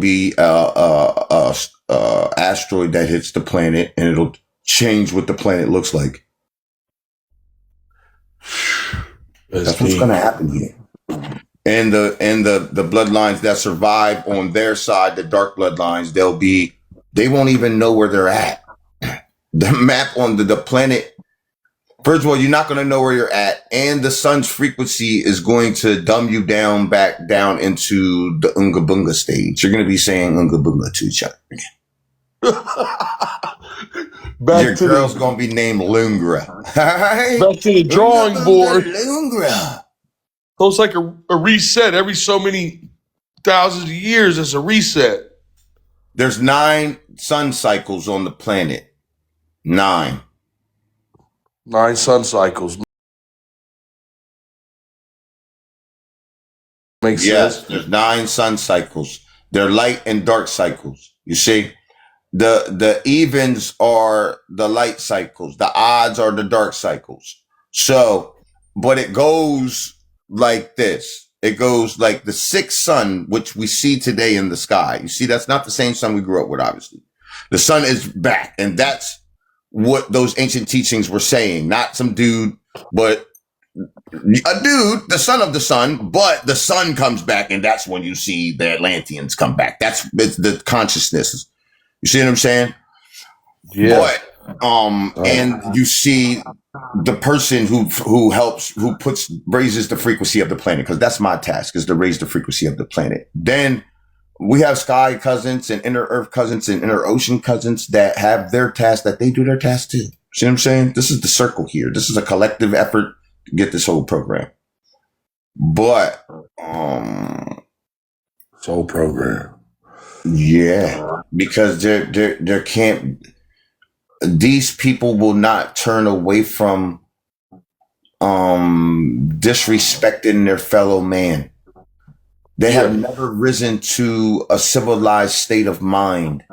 be asteroid that hits the planet, and it'll change what the planet looks like. That's what's going to happen here. And the bloodlines that survive on their side, the dark bloodlines, they won't even know where they're at. The map on the planet, first of all, you're not going to know where you're at, and the sun's frequency is going to dumb you back down into the Unga Bunga stage. You're going to be saying Unga Bunga to each other again. Your girl's going to be named Lungra. Back to the drawing board. Lungra. So it's like a reset. Every so many thousands of years, it's a reset. There's 9 sun cycles on the planet. 9 sun cycles. Makes sense. There's 9 sun cycles. They're light and dark cycles. You see, the evens are the light cycles. The odds are the dark cycles. So, but it goes like this. It goes like the 6th sun, which we see today in the sky. You see, that's not the same sun we grew up with, obviously. The sun is back, and that's what those ancient teachings were saying. Not some dude, but a dude, the son of the sun, but the sun comes back, and that's when you see the Atlanteans come back. It's the consciousness. You see what I'm saying? Yeah. But, and you see the person who raises the frequency of the planet, because that's my task, is to raise the frequency of the planet. Then we have sky cousins and inner earth cousins and inner ocean cousins that have their task, that they do their task too. See what I'm saying? This is the circle here. This is a collective effort to get this whole program. But whole program. Yeah. Because there can't, these people will not turn away from disrespecting their fellow man. They have never risen to a civilized state of mind.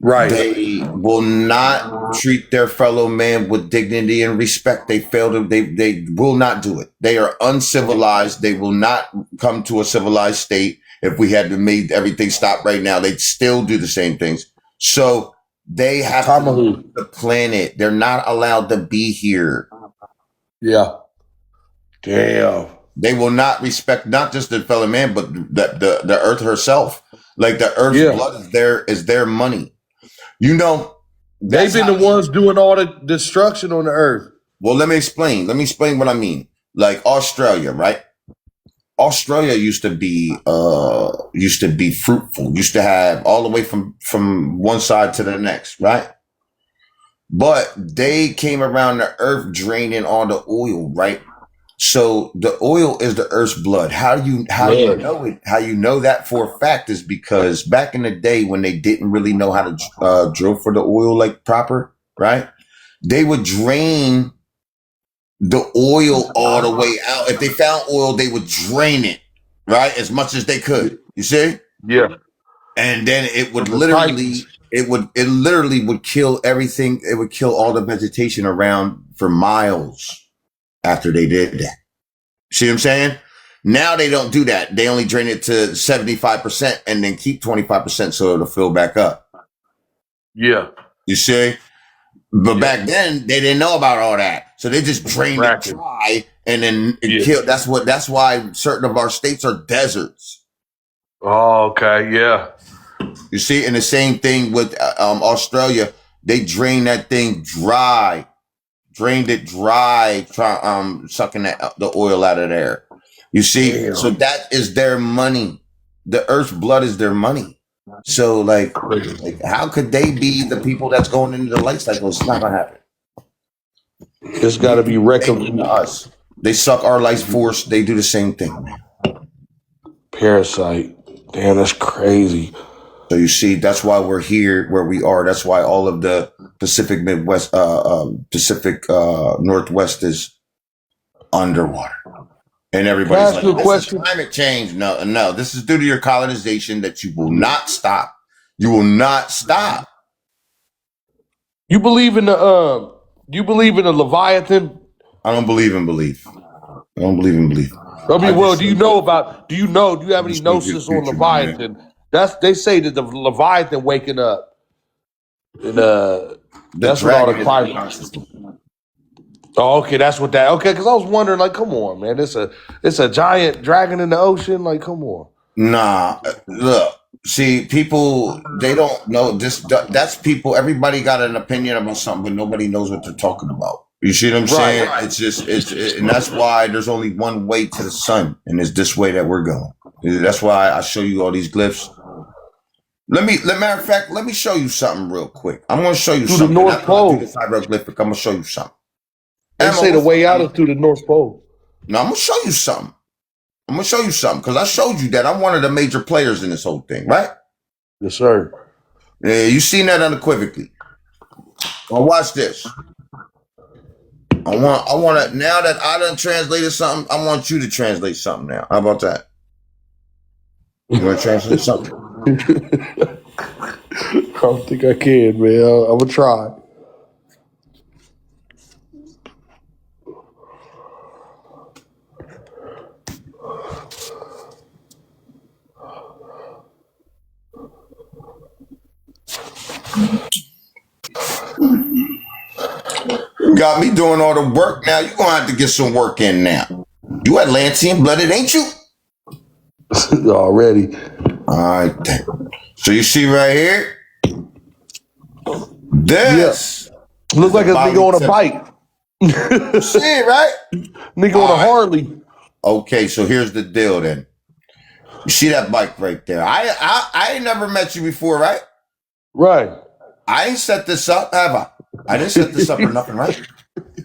Right. They will not treat their fellow man with dignity and respect. They will not do it. They are uncivilized. They will not come to a civilized state. If we had to make everything stop right now, they'd still do the same things. So they have to leave the planet. They're not allowed to be here. Yeah. Damn. They will not respect not just their fellow man, but the earth herself. Like the earth's blood is their money. You know, they've been the ones doing all the destruction on the earth. Well, let me explain. Let me explain what I mean. Like Australia, right? Australia used to be fruitful. Used to have all the way from one side to the next, right? But they came around the earth draining all the oil, right? So the oil is the earth's blood. How you know it? How you know that for a fact is because back in the day when they didn't really know how to drill for the oil like proper, right? They would drain the oil all the way out. If they found oil, they would drain it, right, as much as they could. You see? Yeah. And then it would literally would kill everything. It would kill all the vegetation around for miles. After they did that. See what I'm saying? Now they don't do that. They only drain it to 75% and then keep 25% so it'll fill back up. Yeah. You see? But back then they didn't know about all that. So they just drained it dry and then it killed. That's why certain of our states are deserts. Oh, okay. Yeah. You see? And the same thing with Australia. They drain that thing dry. Drained it dry, sucking the oil out of there. You see, so that is their money. The earth's blood is their money. So, like how could they be the people that's going into the light cycle? It's not gonna happen. It's got to be reckoned to us. They suck our life force. They do the same thing. Parasite. Damn, that's crazy. So you see, that's why we're here where we are. That's why all of the Pacific Midwest, Pacific Northwest is underwater. And everybody's like, this is climate change. No, this is due to your colonization that you will not stop. You will not stop. You believe in the Leviathan? I don't believe in belief. I don't believe in belief. I mean, well, do you have any gnosis on Leviathan? They say that the Leviathan waking up, and The that's what all the dragon is the climate. consciousness. Oh, okay, that's what that. Okay, because I was wondering, like, come on, man, it's a giant dragon in the ocean. Like, come on. Nah, look. See, people they don't know this. That's people. Everybody got an opinion about something, but nobody knows what they're talking about. You see what I'm saying? Right. It's just and that's why there's only one way to the sun, and it's this way that we're going. That's why I show you all these glyphs. Matter of fact, let me show you something real quick. I'm going to show you Through the something. North After I do Pole. this hieroglyphic, I'm going to show you something. They Emma, say the what's way up, out is Emma? through the North Pole. No, I'm going to show you something. I'm going to show you something because I showed you that I'm one of the major players in this whole thing, right? Yes, sir. Yeah, you seen that unequivocally. Well, watch this. I want to, now that I done translated something, I want you to translate something now. How about that? You want to translate something? I don't think I can, man. I'm gonna try. Got me doing all the work now. You're going to have to get some work in now. You Atlantean blooded, ain't you? Already. All right, then. So you see right here? This. Looks like a Bali nigga on a temple. bike. See it, right? Nigga on a Alright. Harley. Okay, so here's the deal then. You see that bike right there? I ain't never met you before, right? Right. I ain't set this up, have I? I didn't set this up or nothing, right?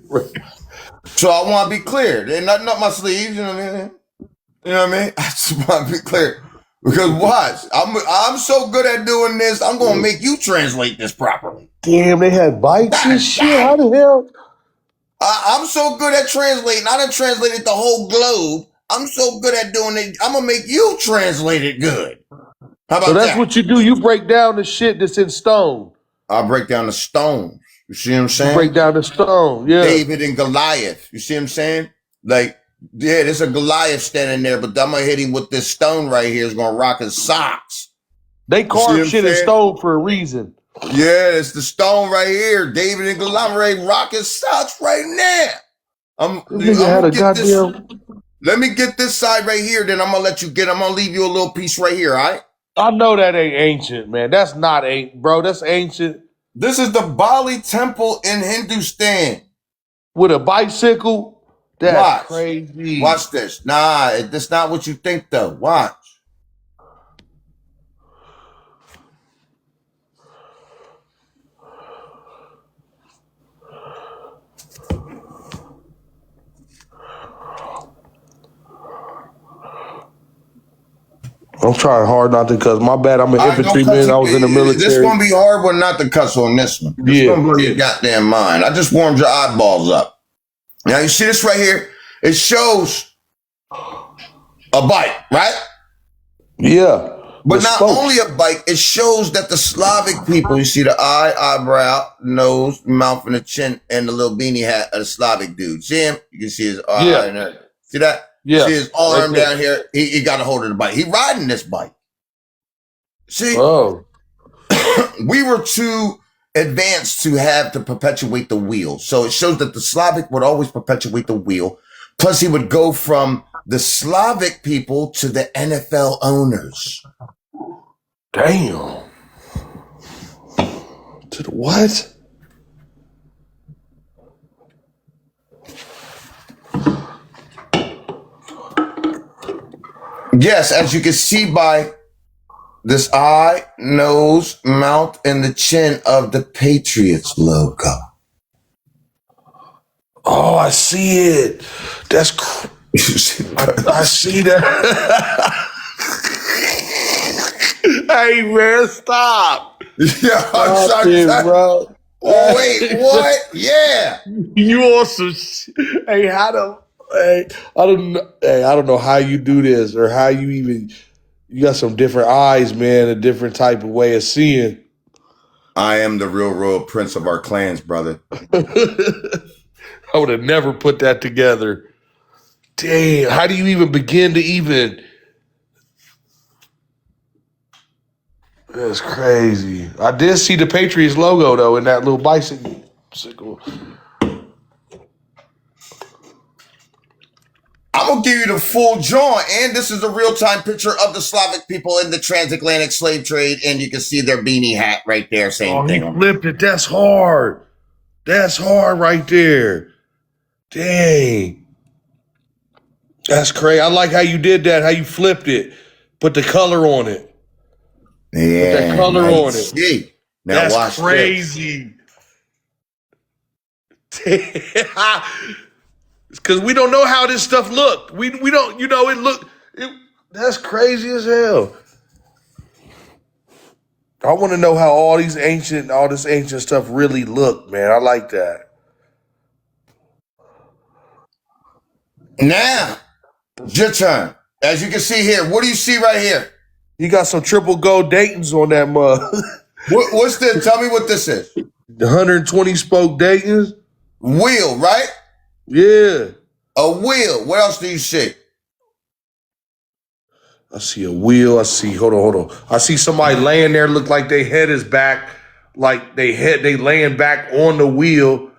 Right. So I want to be clear. There's nothing up my sleeves, you know what I mean? You know what I mean? I just want to be clear. Because watch, I'm so good at doing this, I'm going to make you translate this properly. Damn, they had bikes and shit. How the hell? I'm so good at translating. I done translated the whole globe. I'm so good at doing it. I'm going to make you translate it good. How about So that's that? what you do. You break down the shit that's in stone. I'll break down the stones. You see what I'm You saying? break down the stone. Yeah. David and Goliath. You see what I'm saying? Like, yeah, there's a Goliath standing there, but I'm going to hit him with this stone right here. It's going to rock his socks. They You see what carve I'm shit in saying? stone for a reason. Yeah, it's the stone right here. David and Goliath. I'm ready to rock his socks right now. This nigga had a goddamn. Let me get this side right here, then I'm going to let you get, I'm going to leave you a little piece right here, all right? I know that ain't ancient, man. That's not ancient, bro. That's ancient. This is the Bali temple in Hindustan. With a bicycle? That's Watch. crazy. Watch this. Nah, that's not what you think, though. Watch. I'm trying hard not to cuss. My bad. I'm an infantryman. I was in the military. This going to be hard one not to cuss on this one. This Yeah. going to blow your goddamn mind. I just warmed your eyeballs up. Now, you see this right here? It shows a bike, right? Yeah. But The not spokes. only a bike, it shows that the Slavic people, you see the eye, eyebrow, nose, mouth, and the chin, and the little beanie hat of the Slavic dude. See him? You can see his eye. Yeah. And everything. See that? Yeah. See his arm Right there. down here? He got a hold of the bike. He riding this bike. See? Oh. We were too advanced to have to perpetuate the wheel. So it shows that the Slavic would always perpetuate the wheel. Plus, he would go from the Slavic people to the NFL owners. Damn. To the what? Yes, as you can see by this eye, nose, mouth, and the chin of the Patriots logo. Oh, I see it. That's You see I see that. Hey, man, stop. Yeah, I'm Stop sorry. it, bro. Oh, wait, what? Yeah. You on some hey, how the hey, I don't know how you do this or how you even you got some different eyes, man, a different type of way of seeing. I am the real royal prince of our clans, brother. I would have never put that together. Damn, how do you even begin to even That's crazy. I did see the Patriots logo though in that little bicycle. I'm gonna give you the full John, and this is a real-time picture of the Slavic people in the transatlantic slave trade, and you can see their beanie hat right there, same Oh, he thing. flipped it. That's hard. That's hard right there. Dang. That's crazy. I like how you did that, how you flipped it. Put the color on it. Yeah, Put that color on it. see. Now That's watch crazy. Because we don't know how this stuff looked. We don't, it looked, that's crazy as hell. I want to know how all this ancient stuff really looked, man. I like that. Now, your turn. As you can see here, what do you see right here? You got some triple gold Dayton's on that mug. What's this? Tell me what this is. The 120 spoke Dayton's? Wheel, right? Yeah. A wheel. What else do you see? I see a wheel. Hold on. I see somebody laying there, look like their head is back, like they laying back on the wheel,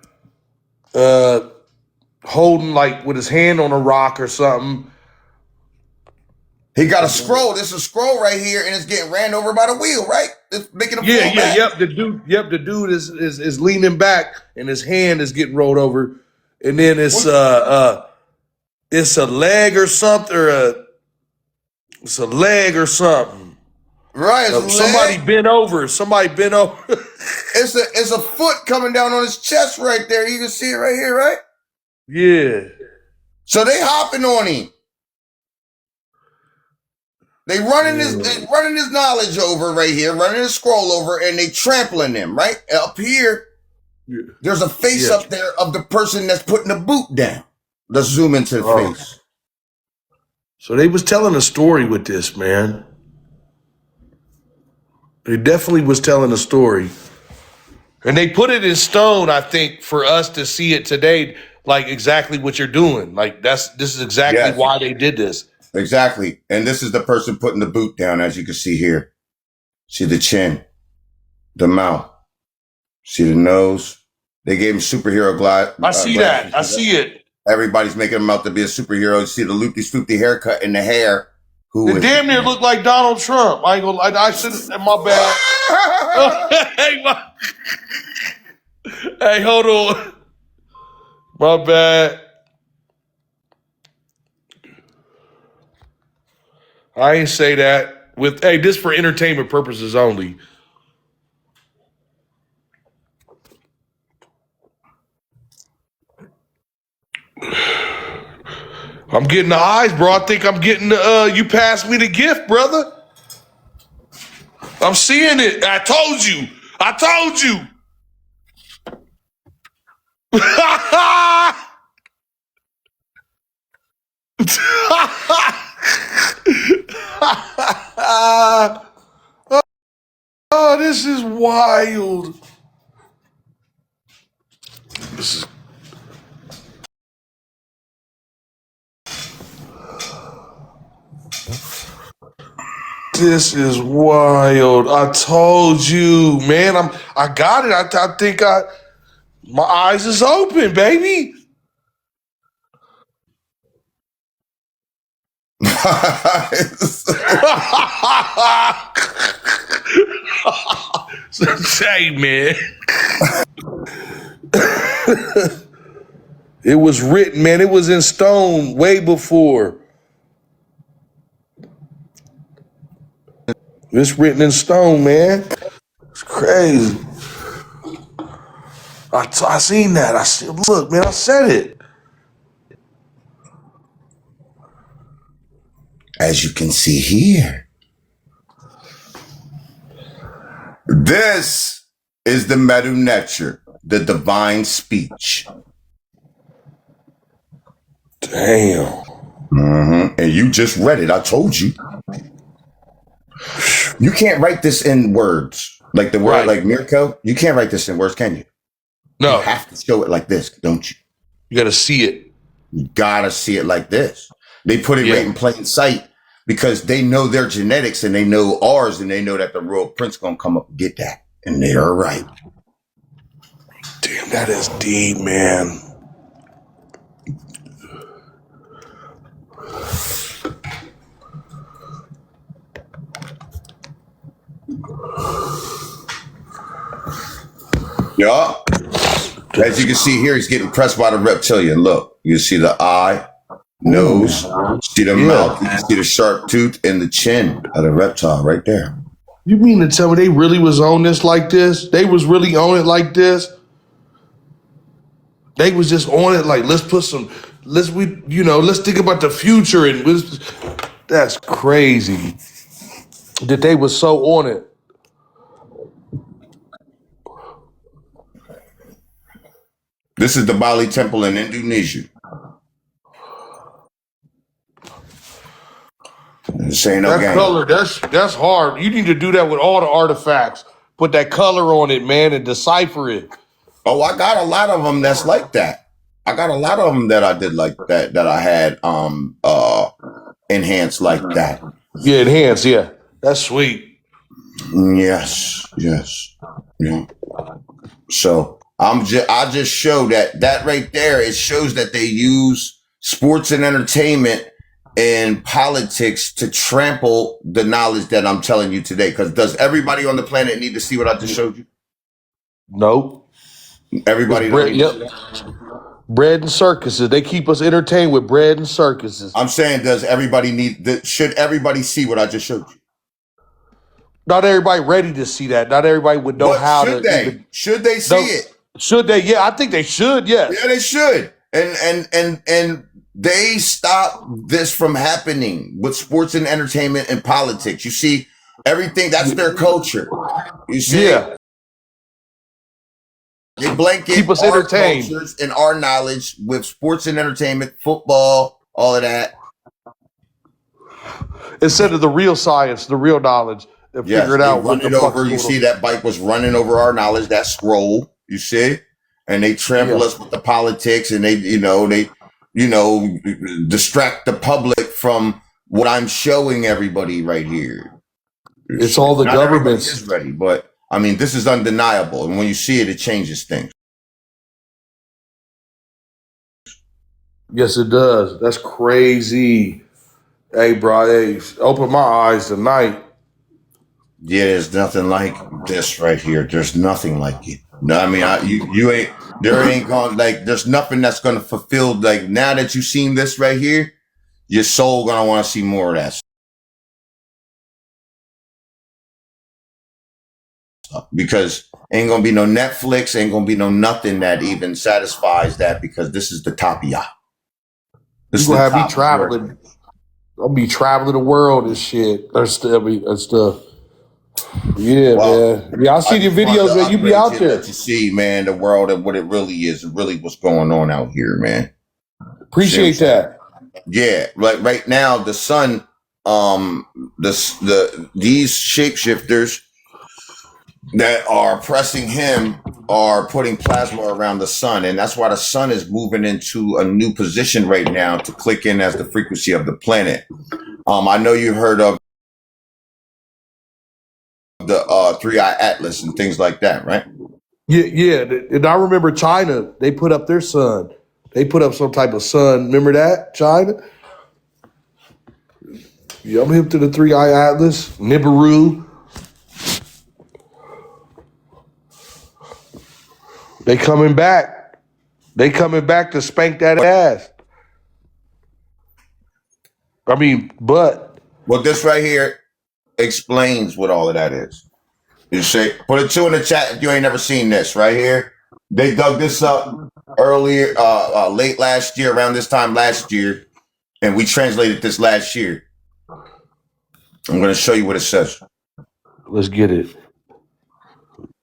holding like with his hand on a rock or something. He got a scroll. There's a scroll right here, and it's getting ran over by the wheel, right? It's making a Yeah, back. yep. The dude is leaning back, and his hand is getting rolled over, and then it's a leg or something, it's a leg or something. Right. Somebody bent over. It's a foot coming down on his chest right there. You can see it right here, right? Yeah. So they hopping on him. They running his knowledge over right here, running his scroll over, and they trampling him, right? Up here, there's a face up there of the person that's putting the boot down. Let's zoom into the face. So they was telling a story with this, man. They definitely was telling a story. And they put it in stone, I think, for us to see it today, like exactly what you're doing. Like this is exactly why they did this. Exactly. And this is the person putting the boot down, as you can see here. See the chin, the mouth, see the nose. They gave him superhero glasses. I see that. I see it. Everybody's making him out to be a superhero. You see the loopy-swoopy haircut and the hair. It damn near looked like Donald Trump. I ain't gonna. I should. My bad. Hey, hold on. My bad. I ain't say that. This for entertainment purposes only. I'm getting the eyes, bro. I think I'm getting the, you passed me the gift, brother. I'm seeing it. I told you. Oh, this is wild. This is wild. I told you, man. I got it. I think my eyes is open, baby. Say, man. It was written, man. It was in stone way before. It's written in stone, man. It's crazy. I seen that. Look, man, I said it. As you can see here, this is the Medu Neter, the divine speech. Damn. Mm-hmm. And you just read it. I told you. You can't write this in words. Like the word, like Mirko, you can't write this in words, can you? No. You have to show it like this, don't you? You got to see it. You got to see it like this. They put it right in plain sight because they know their genetics and they know ours and they know that the royal prince gonna come up and get that. And they are right. Damn, that is deep, man. Yeah. As you can see here, he's getting pressed by the reptilian. Look, you see the eye, nose, see the mouth, you see the sharp tooth and the chin of the reptile right there. You mean to tell me they really was on this like this? They was really on it like this? They was just on it like, let's think about the future and that's crazy that they was so on it. This is the Bali Temple in Indonesia. This ain't no That game. color, that's hard. You need to do that with all the artifacts. Put that color on it, man, and decipher it. Oh, I got a lot of them that's like that. I got a lot of them that I did like that I had enhanced like that. Yeah, enhance, yeah. That's sweet. Yes. Yeah. So I just show that right there. It shows that they use sports and entertainment and politics to trample the knowledge that I'm telling you today. Because does everybody on the planet need to see what I just showed you? Nope. Everybody. Bread and circuses. They keep us entertained with bread and circuses. I'm saying, should everybody see what I just showed you? Not everybody ready to see that. Not everybody would know how should to. They? Should they see it? Should they? Yeah, I think they should. Yes. Yeah, they should. And they stop this from happening with sports and entertainment and politics. You see, everything, that's their culture. You see? Yeah. They blanket keep us our entertained cultures and our knowledge with sports and entertainment, football, all of that. Instead of the real science, the real knowledge, and figure it out. Run it over. You see that bike was running over our knowledge, that scroll, you see? And they trample us with the politics and they distract the public from what I'm showing everybody right here. It's all the governments is ready, but I mean, this is undeniable. And when you see it, it changes things. Yes, it does. That's crazy. Hey, bro, open my eyes tonight. Yeah, there's nothing like this right here. There's nothing like it. No, I mean, there's nothing that's going to fulfill, like, now that you've seen this right here, your soul going to want to see more of that. Because ain't gonna be no Netflix, ain't gonna be no nothing that even satisfies that, because this is the top of y'all. You gonna have me traveling. I'll be traveling the world and shit. And stuff. Yeah, man. Yeah, I see your videos that you be out there. Let you see, man, the world and what it really is, and really what's going on out here, man. Appreciate that. Yeah, like right now, the sun, these shapeshifters that are pressing him are putting plasma around the sun, and that's why the sun is moving into a new position right now to click in as the frequency of the planet. I know you heard of the 3i Atlas and things like that, right? Yeah, and I remember China. They put up their sun. They put up some type of sun. Remember that, China? Yeah, I'm hip to the 3i Atlas, Nibiru. They coming back. They coming back to spank that ass. I mean, but. Well, this right here explains what all of that is. You say, put a 2 in the chat if you ain't never seen this right here. They dug this up earlier, late last year, around this time last year, and we translated this last year. I'm going to show you what it says. Let's get it.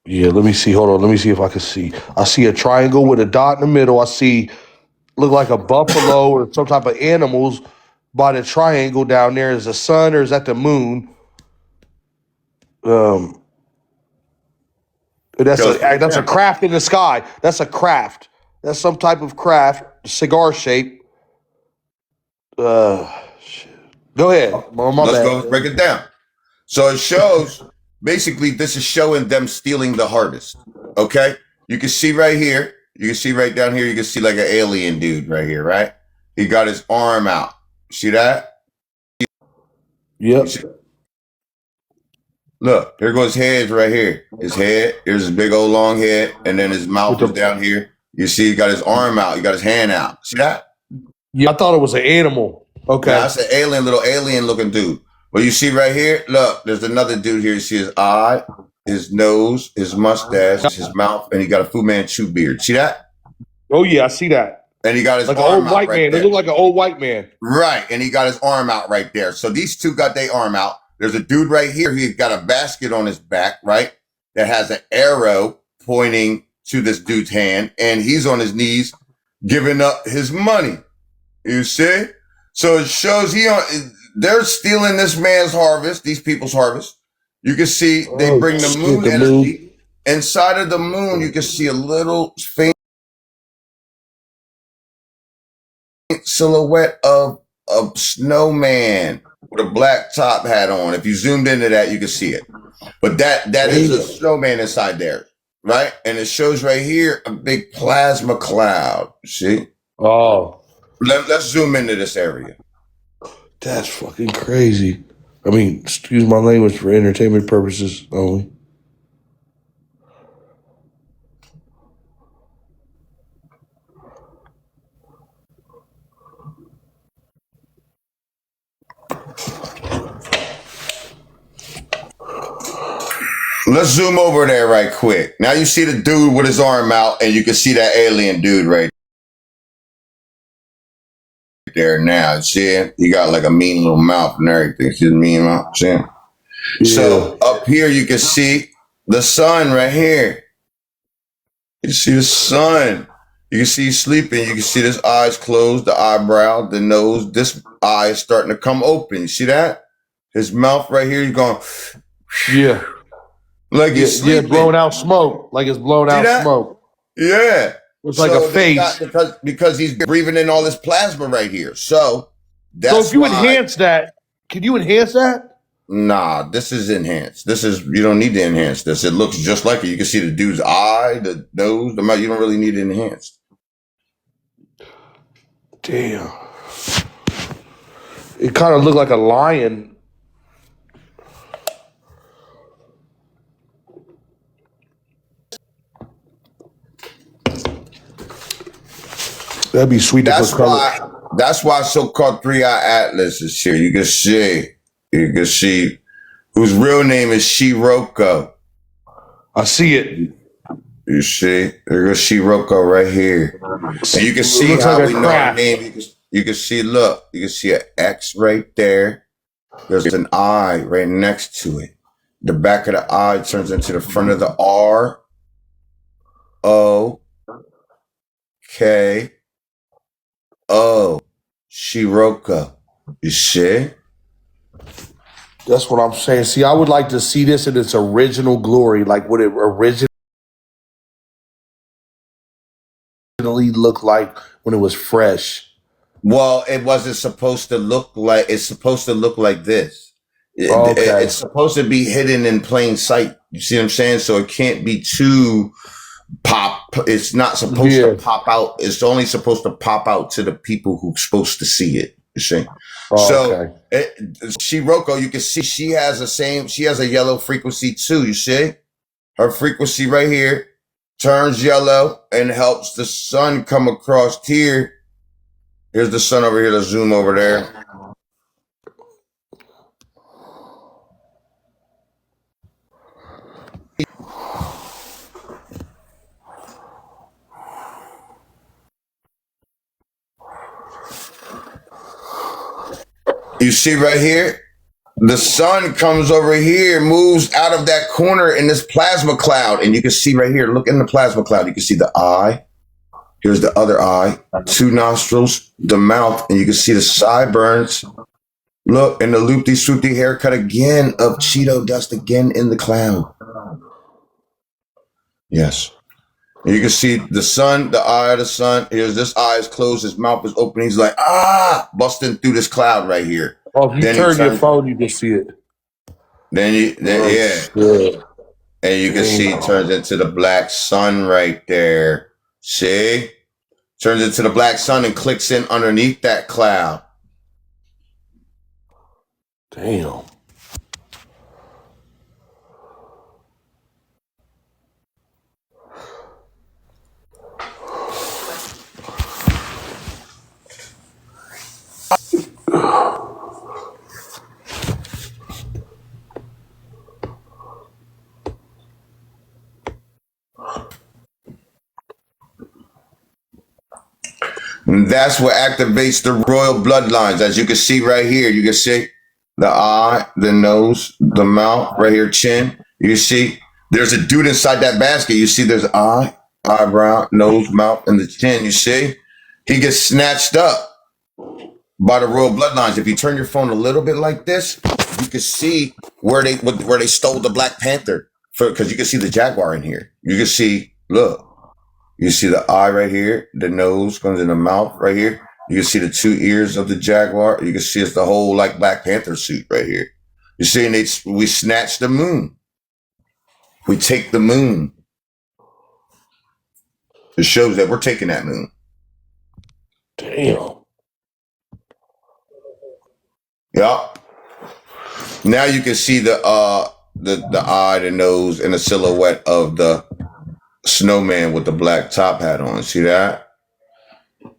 Yeah, let me see. Hold on. Let me see if I can see. I see a triangle with a dot in the middle. I see, look like a buffalo or some type of animals by the triangle down there. Is the sun or is that the moon? That's a craft in the sky. That's a craft. That's some type of craft, cigar shape. Shit. Go ahead. Oh, my Let's bad. go break it down. So it shows basically this is showing them stealing the harvest. Okay, you can see right here. You can see right down here. You can see like an alien dude right here, right? He got his arm out. See that? Yep. Look, here goes his head right here. His head. Here's his big old long head, and then his mouth is down here. You see, he got his arm out. He got his hand out. See that? Yeah, I thought it was an animal. Okay. That's an alien, little alien looking dude. Well, you see right here, look, there's another dude here. You see his eye, his nose, his mustache, his mouth, and he got a Fu Manchu beard. See that? Oh yeah, I see that. And he got his like an arm old out white right man. there. They look like an old white man. Right, and he got his arm out right there. So these two got their arm out. There's a dude right here. He's got a basket on his back, right, that has an arrow pointing to this dude's hand, and he's on his knees giving up his money. You see? So it shows they're stealing this man's harvest, these people's harvest. You can see they bring the moon energy. Inside of the moon, you can see a little faint silhouette of a snowman with a black top hat on. If you zoomed into that, you can see it. But that is a snowman inside there, right? And it shows right here a big plasma cloud. See? Oh. Let's zoom into this area. That's fucking crazy. I mean, excuse my language, for entertainment purposes only. Let's zoom over there right quick. Now you see the dude with his arm out, and you can see that alien dude right there now. See it? He got like a mean little mouth and everything. See the mean mouth? See it? Yeah. So up here you can see the sun right here. You see the sun. You can see he's sleeping. You can see his eyes closed, the eyebrow, the nose. This eye is starting to come open. You see that? His mouth right here, he's going. Yeah. Like he's sleeping. Blowing out smoke. Like it's blowing out smoke. Yeah. It's like a face. Because he's breathing in all this plasma right here. So that's so if you enhance that, can you enhance that? Nah, this is enhanced. You don't need to enhance this. It looks just like it. You can see the dude's eye, the nose, the mouth. You don't really need it enhanced. Damn. It kind of looked like a lion. That'd be sweet. That's why so-called 3-Eye Atlas is here. You can see whose real name is Shiroko. I see it. You see, there goes Shiroko right here. And you can see how we know her name. You can see, look, you can see an X right there. There's an I right next to it. The back of the I turns into the front of the R, O, K, O, Shiroko. You see? That's what I'm saying. See, I would like to see this in its original glory, like what it originally looked like when it was fresh. Well, it wasn't supposed to look like. It's supposed to look like this. It's supposed to be hidden in plain sight. You see what I'm saying? So it can't be too pop. It's not supposed to pop out. It's only supposed to pop out to the people who's supposed to see it. You see? Shiroko, you can see she has a yellow frequency too. You see? Her frequency right here turns yellow and helps the sun come across here. Here's the sun over here. Let's zoom over there. You see right here? The sun comes over here, moves out of that corner in this plasma cloud. And you can see right here, look in the plasma cloud. You can see the eye. Here's the other eye, 2 nostrils, the mouth, and you can see the sideburns. Look, and the loopy-swoopy haircut again of Cheeto dust again in the cloud. Yes. You can see the sun, the eye of the sun. Here's this eye is closed, his mouth is open. He's like, busting through this cloud right here. Oh, if you Then he turn your turns, phone, you can see it. Oh, yeah. shit. And you can see it turns into the black sun right there. See? Turns into the black sun and clicks in underneath that cloud. Damn. And that's what activates the royal bloodlines. As you can see right here, you can see the eye, the nose, the mouth, right here, chin. You see there's a dude inside that basket. You see there's eye, eyebrow, nose, mouth, and the chin. You see? He gets snatched up by the royal bloodlines. If you turn your phone a little bit like this, you can see where they stole the Black Panther, because you can see the jaguar in here. You can see, look, you see the eye right here, the nose comes in the mouth right here. You can see the 2 ears of the jaguar. You can see it's the whole like Black Panther suit right here. You see, and we snatch the moon. We take the moon. It shows that we're taking that moon. Damn. Yep. Now you can see the eye, the nose, and the silhouette of the snowman with the black top hat on. See that?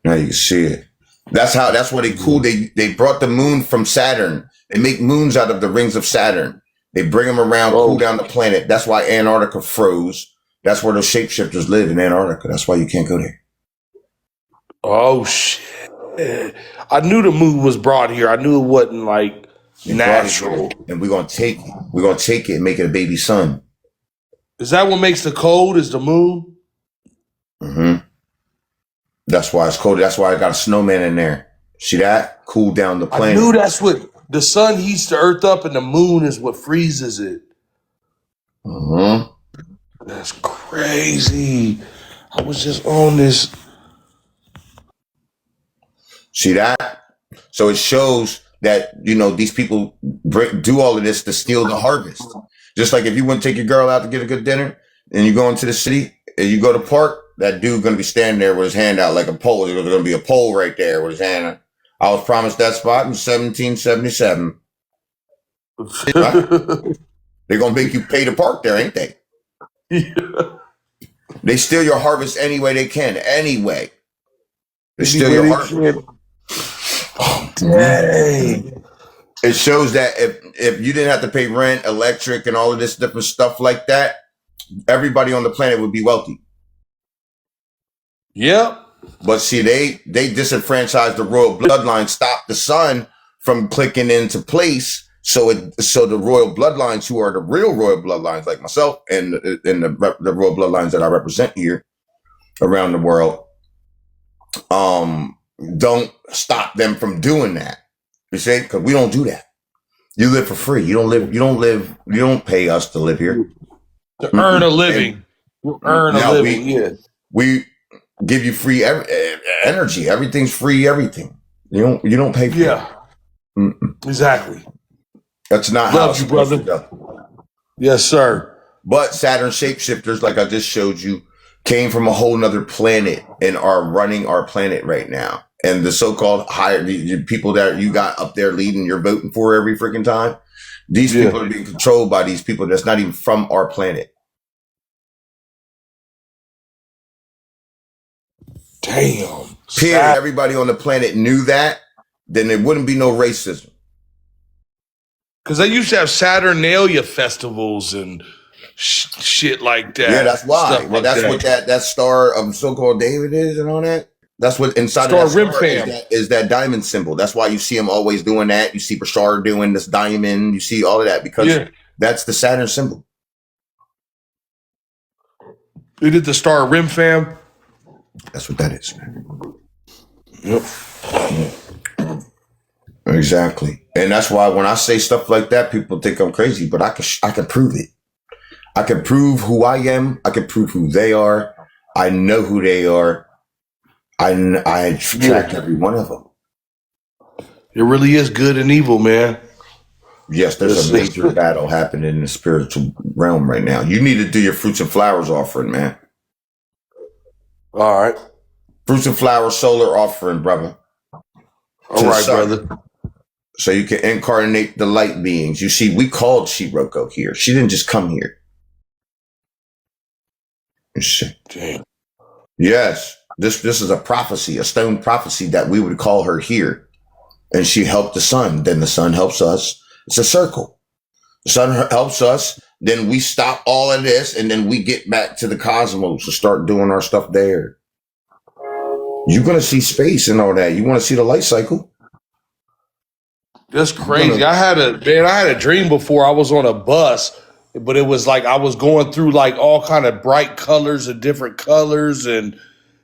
Now you can see it. That's why they cool. They brought the moon from Saturn. They make moons out of the rings of Saturn. They bring them around, cool down the planet. That's why Antarctica froze. That's where those shapeshifters live, in Antarctica. That's why you can't go there. Oh, shit. I knew the moon was brought here. I knew it wasn't like natural. And we're gonna take it. We're gonna take it and make it a baby sun. Is that what makes the cold? Is the moon? Mm-hmm. That's why it's cold. That's why I got a snowman in there. See that? Cool down the planet. I knew that's what the sun heats the earth up, and the moon is what freezes it. Mm-hmm. That's crazy. I was just on this. See that? So it shows that, these people do all of this to steal the harvest. Just like if you want to take your girl out to get a good dinner and you go into the city and you go to park, that dude going to be standing there with his hand out like a pole. There's going to be a pole right there with his hand out. I was promised that spot in 1777. Right? They're going to make you pay to park there, ain't they? Yeah. They steal your harvest any way they can. Anyway. They steal your harvest. Oh, dang. It shows that if you didn't have to pay rent, electric, and all of this different stuff like that, everybody on the planet would be wealthy. Yep. But see, they disenfranchised the royal bloodline, stopped the sun from clicking into place. So the royal bloodlines, who are the real royal bloodlines, like myself and the royal bloodlines that I represent here around the world, don't stop them from doing that. You see, because we don't do that. You live for free. You don't pay us to live here. To earn a living. We give you free energy. Everything's free. Everything. You don't pay for it. Yeah. Exactly. That's not how it's supposed to go. Yes, sir. But Saturn shapeshifters, like I just showed you, came from a whole nother planet and are running our planet right now. And the so-called the people that you got up there leading, you're voting for every freaking time. These people are being controlled by these people that's not even from our planet. Damn. Period. Everybody on the planet knew that, then there wouldn't be no racism. Because they used to have Saturnalia festivals and shit like that. Yeah, that's why. Well, that's what that star of so-called David is and all that. That's what inside Star of that star is that diamond symbol. That's why you see him always doing that. You see Bashar doing this diamond. You see all of that because that's the Saturn symbol. They did the Star Rim Fam. That's what that is. Yep. Exactly. And that's why when I say stuff like that, people think I'm crazy, but I can prove it. I can prove who I am. I can prove who they are. I know who they are. I track Yeah. every one of them. It really is good and evil, man. Yes, there's a major battle happening in the spiritual realm right now. You need to do your fruits and flowers offering, man. All right. Fruits and flowers solar offering, brother. All right, brother. So you can incarnate the light beings. You see, we called Shiroko here. She didn't just come here. Damn. Yes, this is a prophecy, a stone prophecy that we would call her here. And she helped the sun. Then the sun helps us. It's a circle. The sun helps us. Then we stop all of this. And then we get back to the cosmos to start doing our stuff there. You're going to see space and all that. You want to see the light cycle? That's crazy. I had a dream before. I was on a bus, but it was like I was going through like all kind of bright colors and different colors, and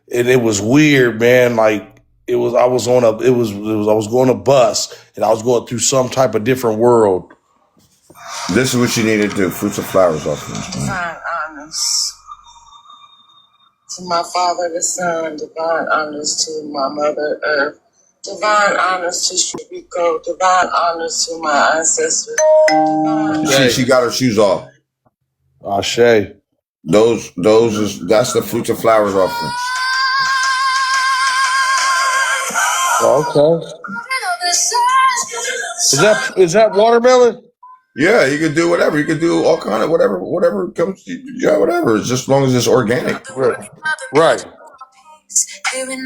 it was weird, man. Like I was going on a bus and I was going through some type of different world. This is what you need to do. Fruits and flowers offerings. Divine honors to my father, the sun. Divine honors to my mother, earth. Divine honors to Shiriko. Divine honors to my ancestors. She got her shoes off. Ashe. That's the fruits and flowers offerings. Okay. Is that watermelon? Yeah, you could do whatever. You could do all kind of whatever comes. Yeah, whatever. It's just as long as it's organic. Right. We've been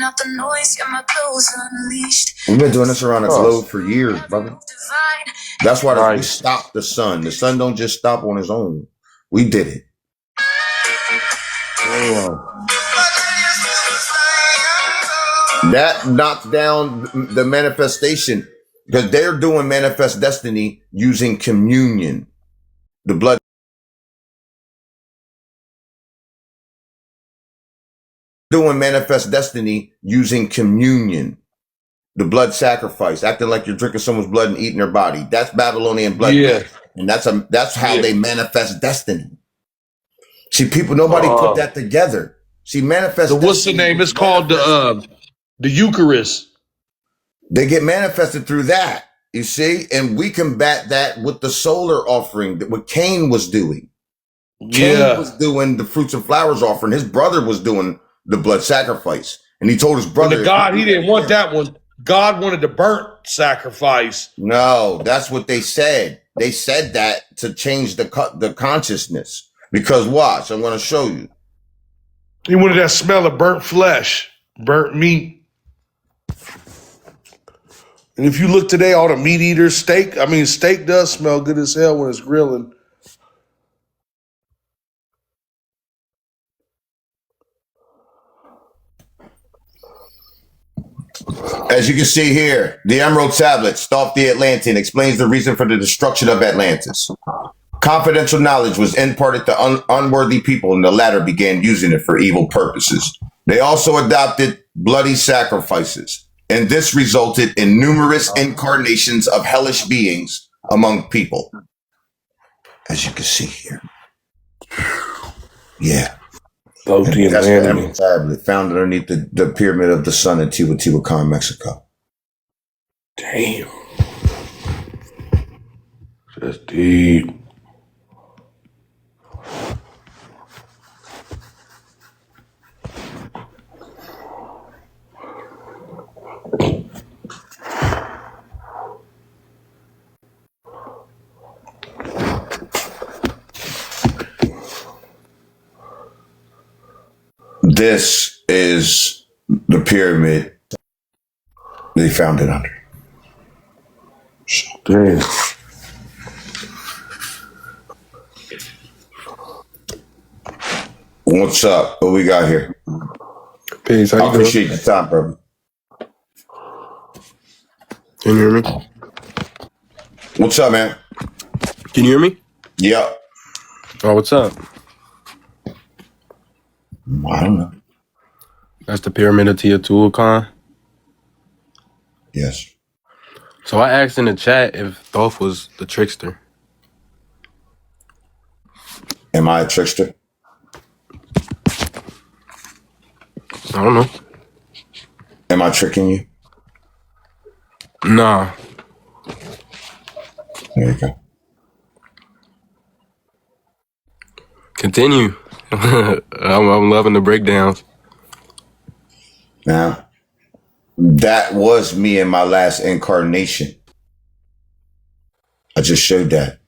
doing this around the globe for years, brother. That's why we stopped the sun. The sun don't just stop on its own. We did it. That knocks down the manifestation because they're doing manifest destiny using communion. The blood. Doing manifest destiny using communion. The blood sacrifice, acting like you're drinking someone's blood and eating their body. That's Babylonian blood. Yeah. And that's how they manifest destiny. See, nobody put that together. See, manifest destiny. What's the name? It's called the Eucharist. They get manifested through that, you see? And we combat that with the solar offering, that what Cain was doing. Cain was doing the fruits and flowers offering. His brother was doing the blood sacrifice. And he told his brother. And God, he didn't want that one. God wanted the burnt sacrifice. No, that's what they said. They said that to change the consciousness. Because watch, I'm going to show you. He wanted that smell of burnt flesh, burnt meat. And if you look today, all the meat eaters, steak does smell good as hell when it's grilling. As you can see here, the Emerald Tablet, Stop the Atlantean, explains the reason for the destruction of Atlantis. Confidential knowledge was imparted to unworthy people, and the latter began using it for evil purposes. They also adopted bloody sacrifices, and this resulted in numerous incarnations of hellish beings among people. As you can see here. Yeah. That's the Emerald Tablet, found underneath the Pyramid of the Sun in Teotihuacan, Mexico. Damn. That's deep. This is the pyramid they found it under. Damn. What's up? What we got here? Peace. How you I appreciate the time, brother. Can you hear me? What's up, man? Can you hear me? Yep. Oh, what's up? I don't know. That's the Pyramid of Teotihuacan. Yes. So I asked in the chat if Thoth was the trickster. Am I a trickster? I don't know. Am I tricking you? Nah. There you go. Continue. I'm loving the breakdowns. Now, that was me in my last incarnation. I just showed that.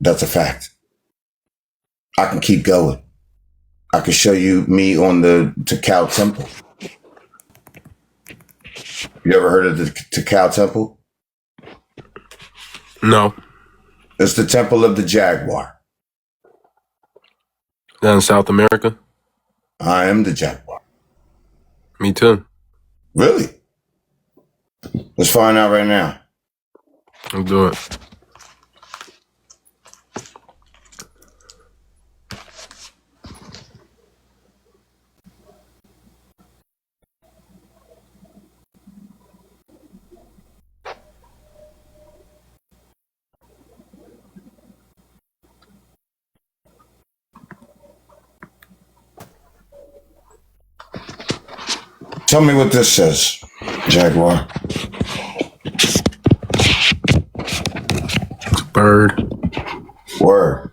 That's a fact. I can keep going. I can show you me on the Takao Temple. You ever heard of the Takao Temple? No. It's the Temple of the Jaguar. Down in South America? I am the Jaguar. Me too. Really? Let's find out right now. Let's do it. Tell me what this says, Jaguar. Bird. Word.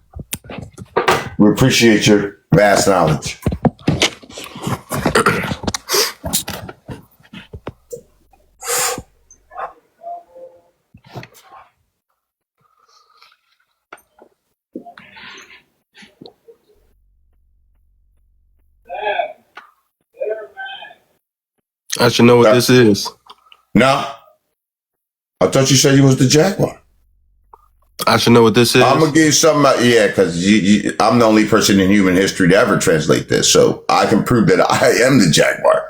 We appreciate your vast knowledge. I should know what this is. No. I thought you said you was the Jaguar. I should know what this is. I'm going to give you something. Yeah, because I'm the only person in human history to ever translate this. So I can prove that I am the Jaguar.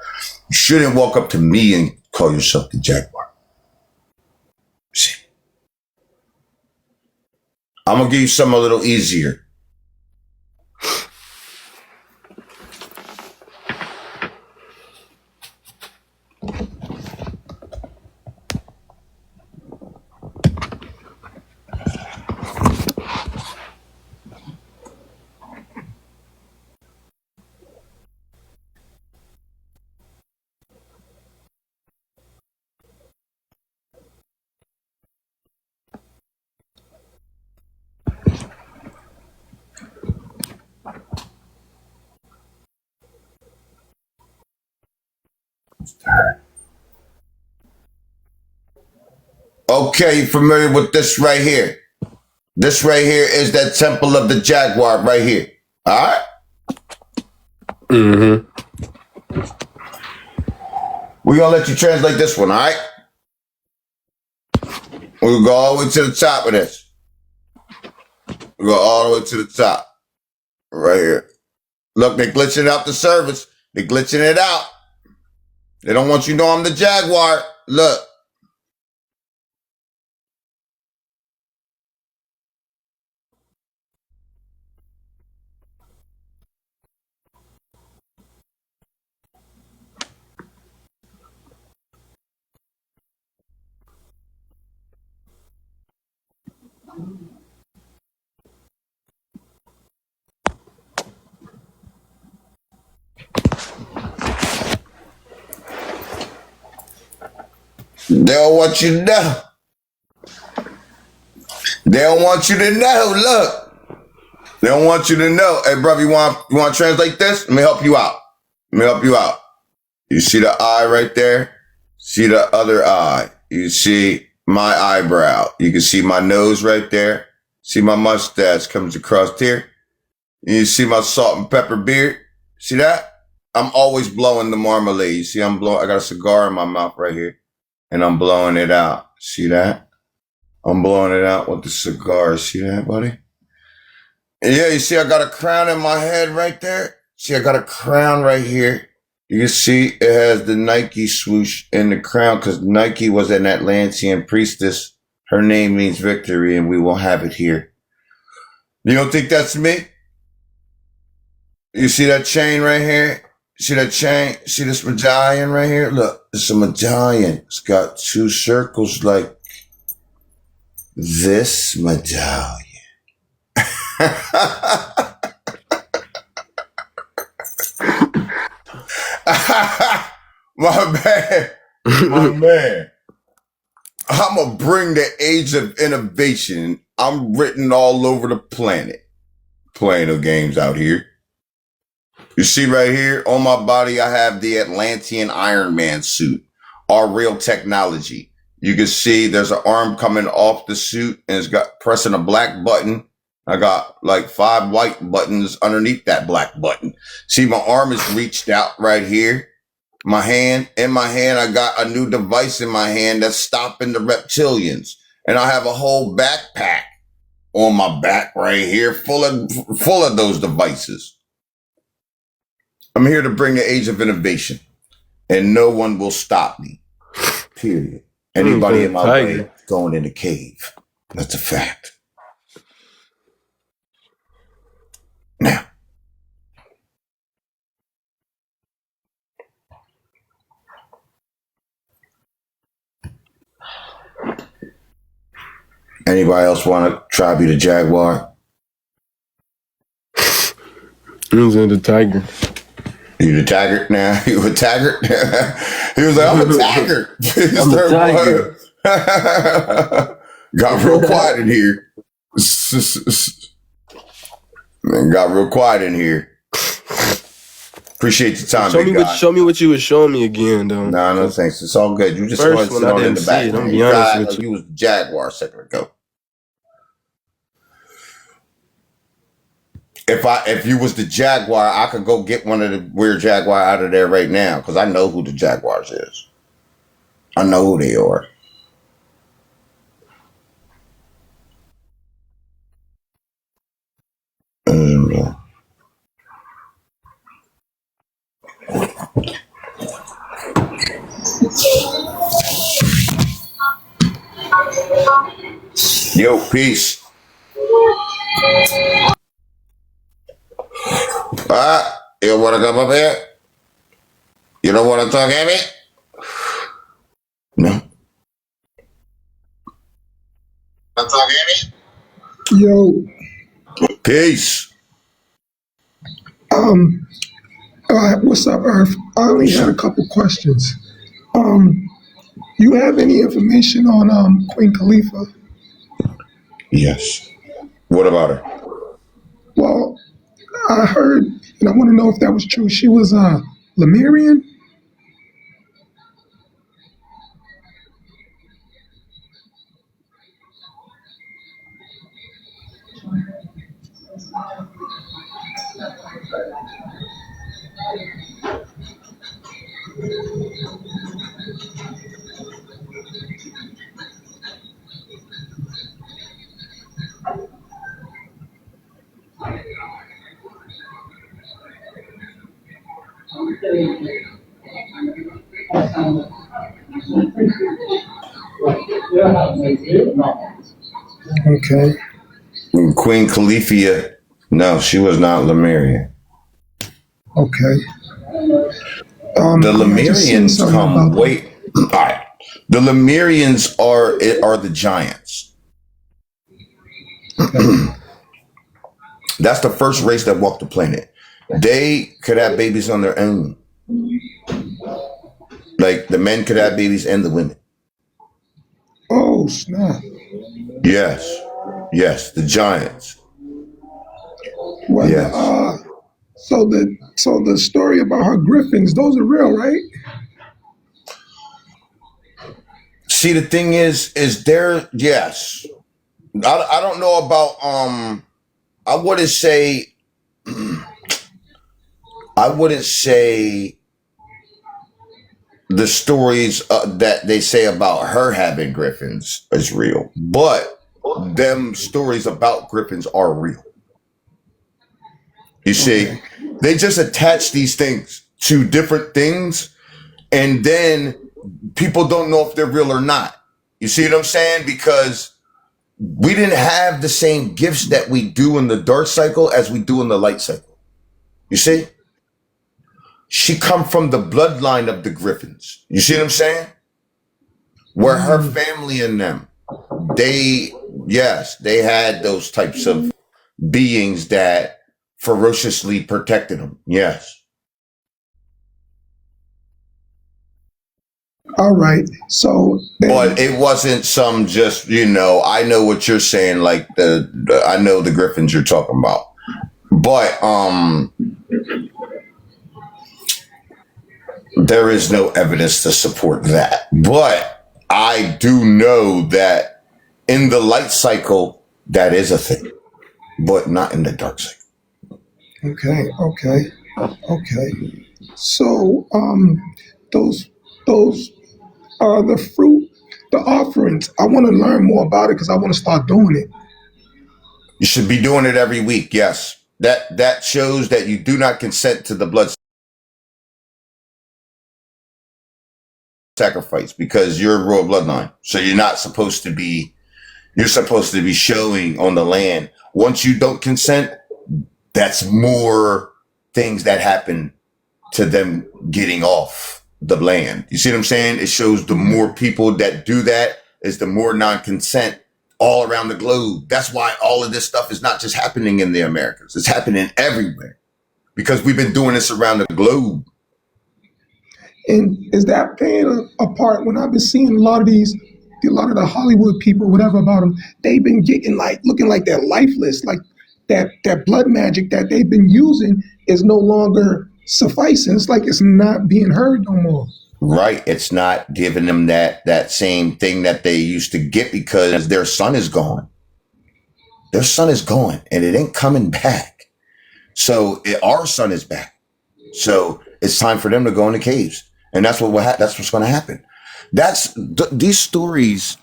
You shouldn't walk up to me and call yourself the Jaguar. See? I'm going to give you something a little easier. Okay, you familiar with this right here? This right here is that Temple of the Jaguar right here. All right? Mm-hmm. We're going to let you translate this one, all right? We'll go all the way to the top of this. We'll go all the way to the top. Right here. Look, they're glitching out the service. They're glitching it out. They don't want you to know I'm the Jaguar. Look. They don't want you to know. They don't want you to know. Look. They don't want you to know. Hey, brother, you want to translate this? Let me help you out. You see the eye right there? See the other eye. You see my eyebrow. You can see my nose right there. See my mustache comes across here. You see my salt and pepper beard. See that? I'm always blowing the marmalade. You see, I got a cigar in my mouth right here. And I'm blowing it out. See that? I'm blowing it out with the cigar. See that, buddy? And yeah, you see I got a crown in my head right there? See, I got a crown right here. You can see it has the Nike swoosh in the crown because Nike was an Atlantean priestess. Her name means victory, and we will have it here. You don't think that's me? You see that chain right here? See that chain? See this medallion right here? Look, it's a medallion. It's got two circles like this medallion. My man, my man. I'm gonna bring the age of innovation. I'm written all over the planet playing the games out here. You see right here on my body, I have the Atlantean Iron Man suit, our real technology. You can see there's an arm coming off the suit and it's got pressing a black button. I got like 5 white buttons underneath that black button. See, my arm is reached out right here. In my hand, I got a new device in my hand that's stopping the reptilians. And I have a whole backpack on my back right here full of those devices. I'm here to bring the age of innovation, and no one will stop me. Period. Anybody in my way going in the cave. That's a fact. Now, anybody else want to try to be the Jaguar? Who's in the tiger? You the taggart now? You a taggart? He was like, I'm a taggart. I'm a tiger. Got real quiet in here. Man, got real quiet in here. Appreciate your time, Show me what you was showing me again, though. Nah, no thanks. It's all good. You just First wanted to one, sit I on in didn't the see back. it. I'm gonna be honest with you. You was the Jaguar a second ago. If you was the Jaguar, I could go get one of the weird Jaguar out of there right now because I know who the Jaguars is. I know who they are. Yo, peace. You want to come up here? You don't want to talk at me? No. Want to talk at me? Yo, Peace. what's up, Earth? I only had a couple questions. You have any information on Queen Khalifa? Yes. What about her? Well, I heard, and I want to know if that was true. She was Lemurian. Okay. Queen Khalifa, no, she was not Lemurian. Okay. The Lemurians come wait. All right. The Lemurians are the giants. That's the first race that walked the planet. They could have babies on their own. Like the men could have babies and the women. Oh, snap. Yes. Yes, the giants. Well, Yes. so the story about her griffins, those are real, right? See, the thing is there, yes. I don't know about I wouldn't say the stories that they say about her having griffins is real, but them stories about griffins are real. You see, they just attach these things to different things, and then people don't know if they're real or not. You see what I'm saying? Because we didn't have the same gifts that we do in the dark cycle as we do in the light cycle. You see? She come from the bloodline of the Griffins. You see what I'm saying? Where her family and them, they had those types of beings that ferociously protected them. Yes. All right. So But then, it wasn't some just, I know what you're saying, like I know the Griffins you're talking about. But there is no evidence to support that. But I do know that in the light cycle, that is a thing, but not in the dark cycle. okay. So those those are the fruit, the offerings. I want to learn more about it because I want to start doing it. You should be doing it every week. Yes. That shows that you do not consent to the blood sacrifice because you're a royal bloodline. So you're supposed to be showing on the land. Once you don't consent, that's more things that happen to them getting off the land. You see what I'm saying? It shows the more people that do that is the more non-consent all around the globe. That's why all of this stuff is not just happening in the Americas. It's happening everywhere because we've been doing this around the globe. And is that playing a part when I've been seeing a lot of the Hollywood people, whatever about them, they've been getting like looking like they're lifeless, like that blood magic that they've been using is no longer sufficing. It's like it's not being heard no more. Right. It's not giving them that same thing that they used to get because their son is gone. Their son is gone and it ain't coming back. So our son is back. So it's time for them to go in the caves. And that's what's going to happen. These stories.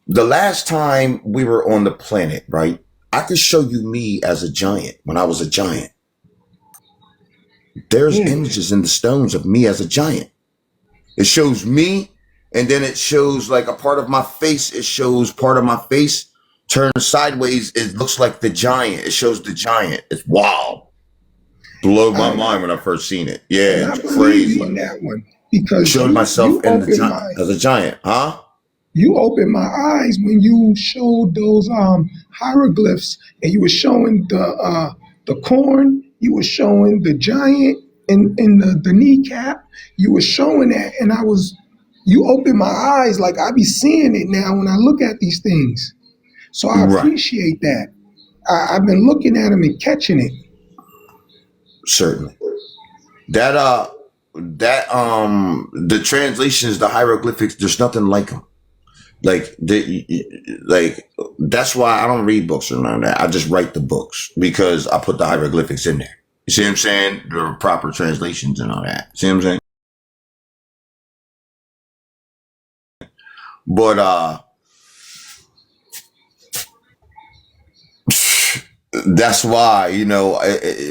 The last time we were on the planet, right? I could show you me as a giant when I was a giant. There's images in the stones of me as a giant. It shows me, and then it shows like a part of my face. It shows part of my face turned sideways. It looks like the giant. It shows the giant. It's wow. Blew my mind when I first seen it. Yeah, And I it's believe you crazy. on that one I because showed myself as a giant, huh? you opened my eyes when you showed those hieroglyphs and you were showing the corn, you were showing the giant in the kneecap, you were showing that, and you opened my eyes like I be seeing it now when I look at these things. So I Right. appreciate that. I've been looking at them and catching it. Certainly. The translations, the hieroglyphics, there's nothing like them. Like that's why I don't read books or none of that. I just write the books because I put the hieroglyphics in there. You see what I'm saying? The proper translations and all that. See what I'm saying? But that's why,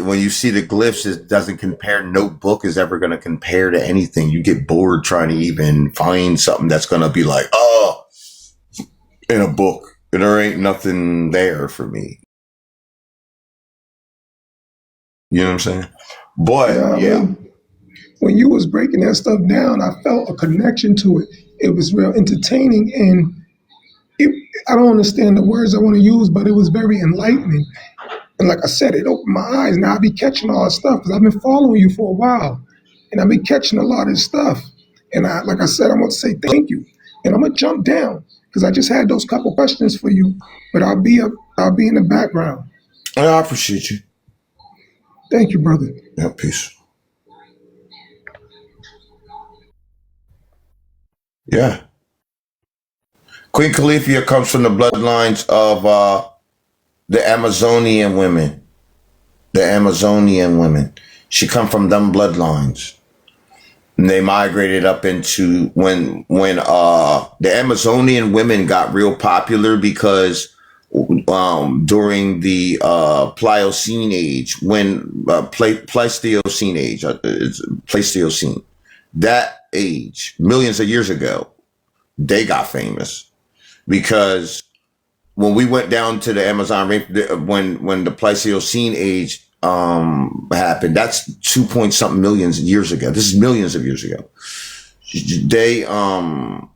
when you see the glyphs, it doesn't compare. No book is ever going to compare to anything. You get bored trying to even find something that's going to be like, oh, in a book. There ain't nothing there for me. You know what I'm saying? But yeah. When you was breaking that stuff down, I felt a connection to it. It was real entertaining, and I don't understand the words I want to use, but it was very enlightening. And like I said, it opened my eyes. Now I be catching all this stuff because I've been following you for a while, and I've been catching a lot of this stuff. And like I said, I want to say thank you, and I'm gonna jump down because I just had those couple questions for you, but I'll be in the background. I appreciate you. Thank you, brother. Yeah, peace. Yeah. Queen Califia comes from the bloodlines of the Amazonian women. The Amazonian women. She come from them bloodlines. And they migrated up into when the Amazonian women got real popular because during the Pliocene age, when Pleistocene age, it's Pleistocene, that age, millions of years ago, they got famous because when we went down to the Amazon when the Pleistocene age happened, that's 2 point something millions years ago. This is millions of years ago. They all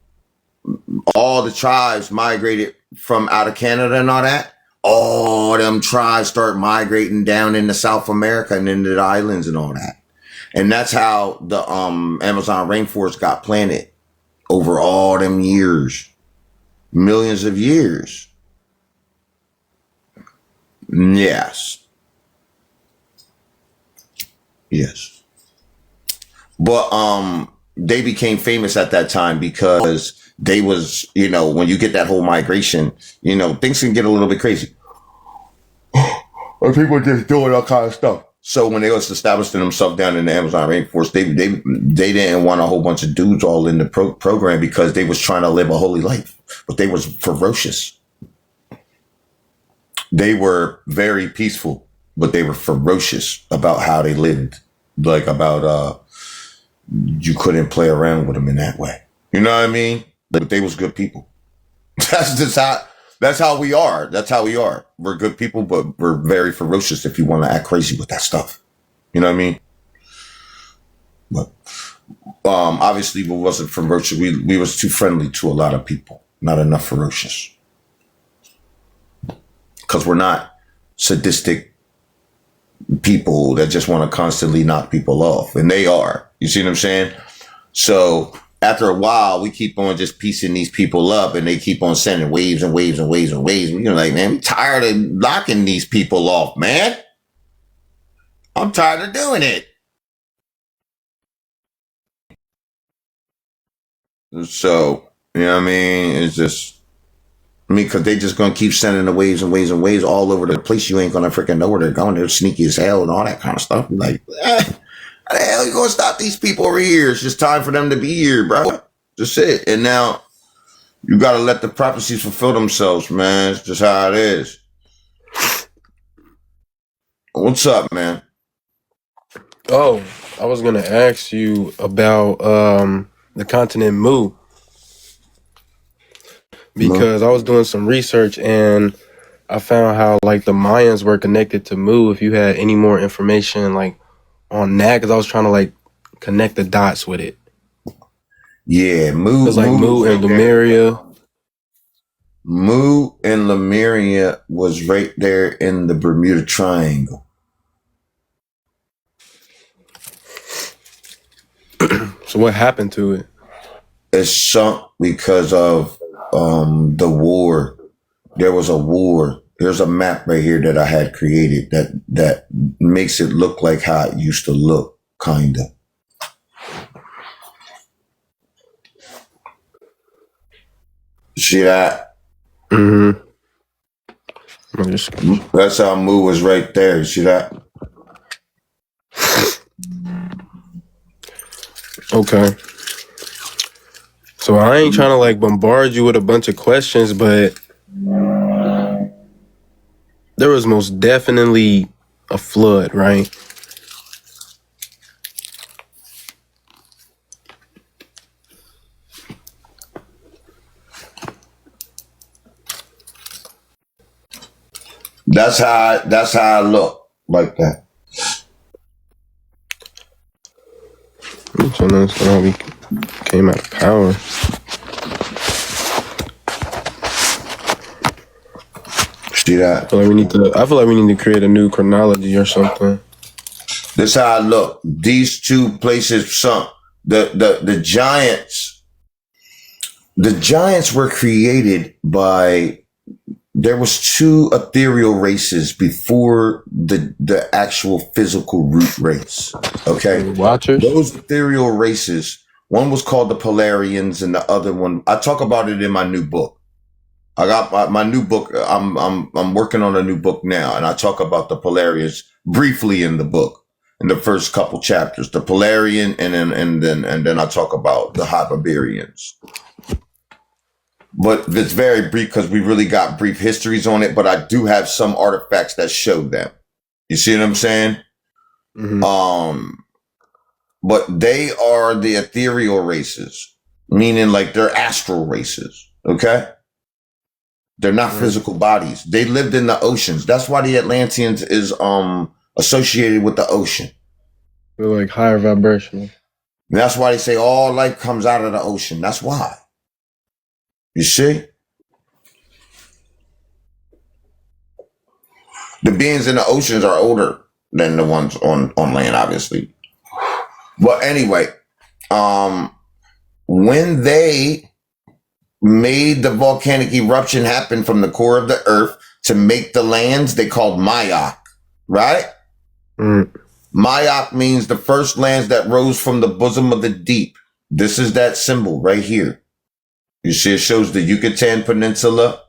the tribes migrated from out of Canada and all that. All them tribes start migrating down into South America and into the islands and all that. And that's how the Amazon rainforest got planted. over all them years, millions of years. Yes. Yes. But they became famous at that time because they was, when you get that whole migration, things can get a little bit crazy. Or people just doing all kind of stuff. So when they was establishing themselves down in the Amazon rainforest, they didn't want a whole bunch of dudes all in the program because they was trying to live a holy life, but they was ferocious. They were very peaceful, but they were ferocious about how they lived. Like about you couldn't play around with them in that way. You know what I mean? But they was good people. That's how we are. That's how we are. We're good people, but we're very ferocious if you want to act crazy with that stuff. You know what I mean? But obviously we wasn't ferocious. We was too friendly to a lot of people. Not enough ferocious. Because we're not sadistic people that just want to constantly knock people off. And they are. You see what I'm saying? So after a while, we keep on just piecing these people up and they keep on sending waves and waves and waves and waves. And you're like, man, I'm tired of knocking these people off, man. I'm tired of doing it. So, you know what I mean? It's just, because they just going to keep sending the waves and waves and waves all over the place. You ain't going to freaking know where they're going. They're sneaky as hell and all that kind of stuff. You're like, how the hell you going to stop these people over here? It's just time for them to be here, bro. Just it. And now you got to let the prophecies fulfill themselves, man. It's just how it is. What's up, man? Oh, I was gonna ask you about the continent Mu because I was doing some research and I found how like the Mayans were connected to Mu. If you had any more information like on that, because I was trying to like connect the dots with it. Yeah, Mu. It was like Mu and Lemuria. Mu and Lemuria was right there in the Bermuda Triangle. So what happened to it? It sunk because of the war. There was a war. There's a map right here that I had created that makes it look like how it used to look, kinda. See that? Mm-hmm. That's how Mu was right there. You see that? Okay. So I ain't trying to like bombard you with a bunch of questions, but there was most definitely a flood, right? That's how I look like that. So that's how we came out of power. See that? I feel like we need to create a new chronology or something. This how I look. These two places sunk. The giants. The giants were created by. There was two ethereal races before the actual physical root race. Okay, Watchers. Those ethereal races. One was called the Polarians, and the other one. I talk about it in my new book. I got my new book. I'm working on a new book now, and I talk about the Polarians briefly in the book in the first couple chapters. The Polarian, and then I talk about the Hyperboreans. But it's very brief because we really got brief histories on it. But I do have some artifacts that show them. You see what I'm saying? Mm-hmm. But they are the ethereal races, meaning like they're astral races. Okay. They're not physical bodies. They lived in the oceans. That's why the Atlanteans is associated with the ocean. They're like higher vibrational. And that's why they say all life comes out of the ocean. That's why. You see? The beings in the oceans are older than the ones on land, obviously. But anyway, when they made the volcanic eruption happen from the core of the earth to make the lands, they called Mayak, right? Mm. Mayak means the first lands that rose from the bosom of the deep. This is that symbol right here. You see, it shows the Yucatan Peninsula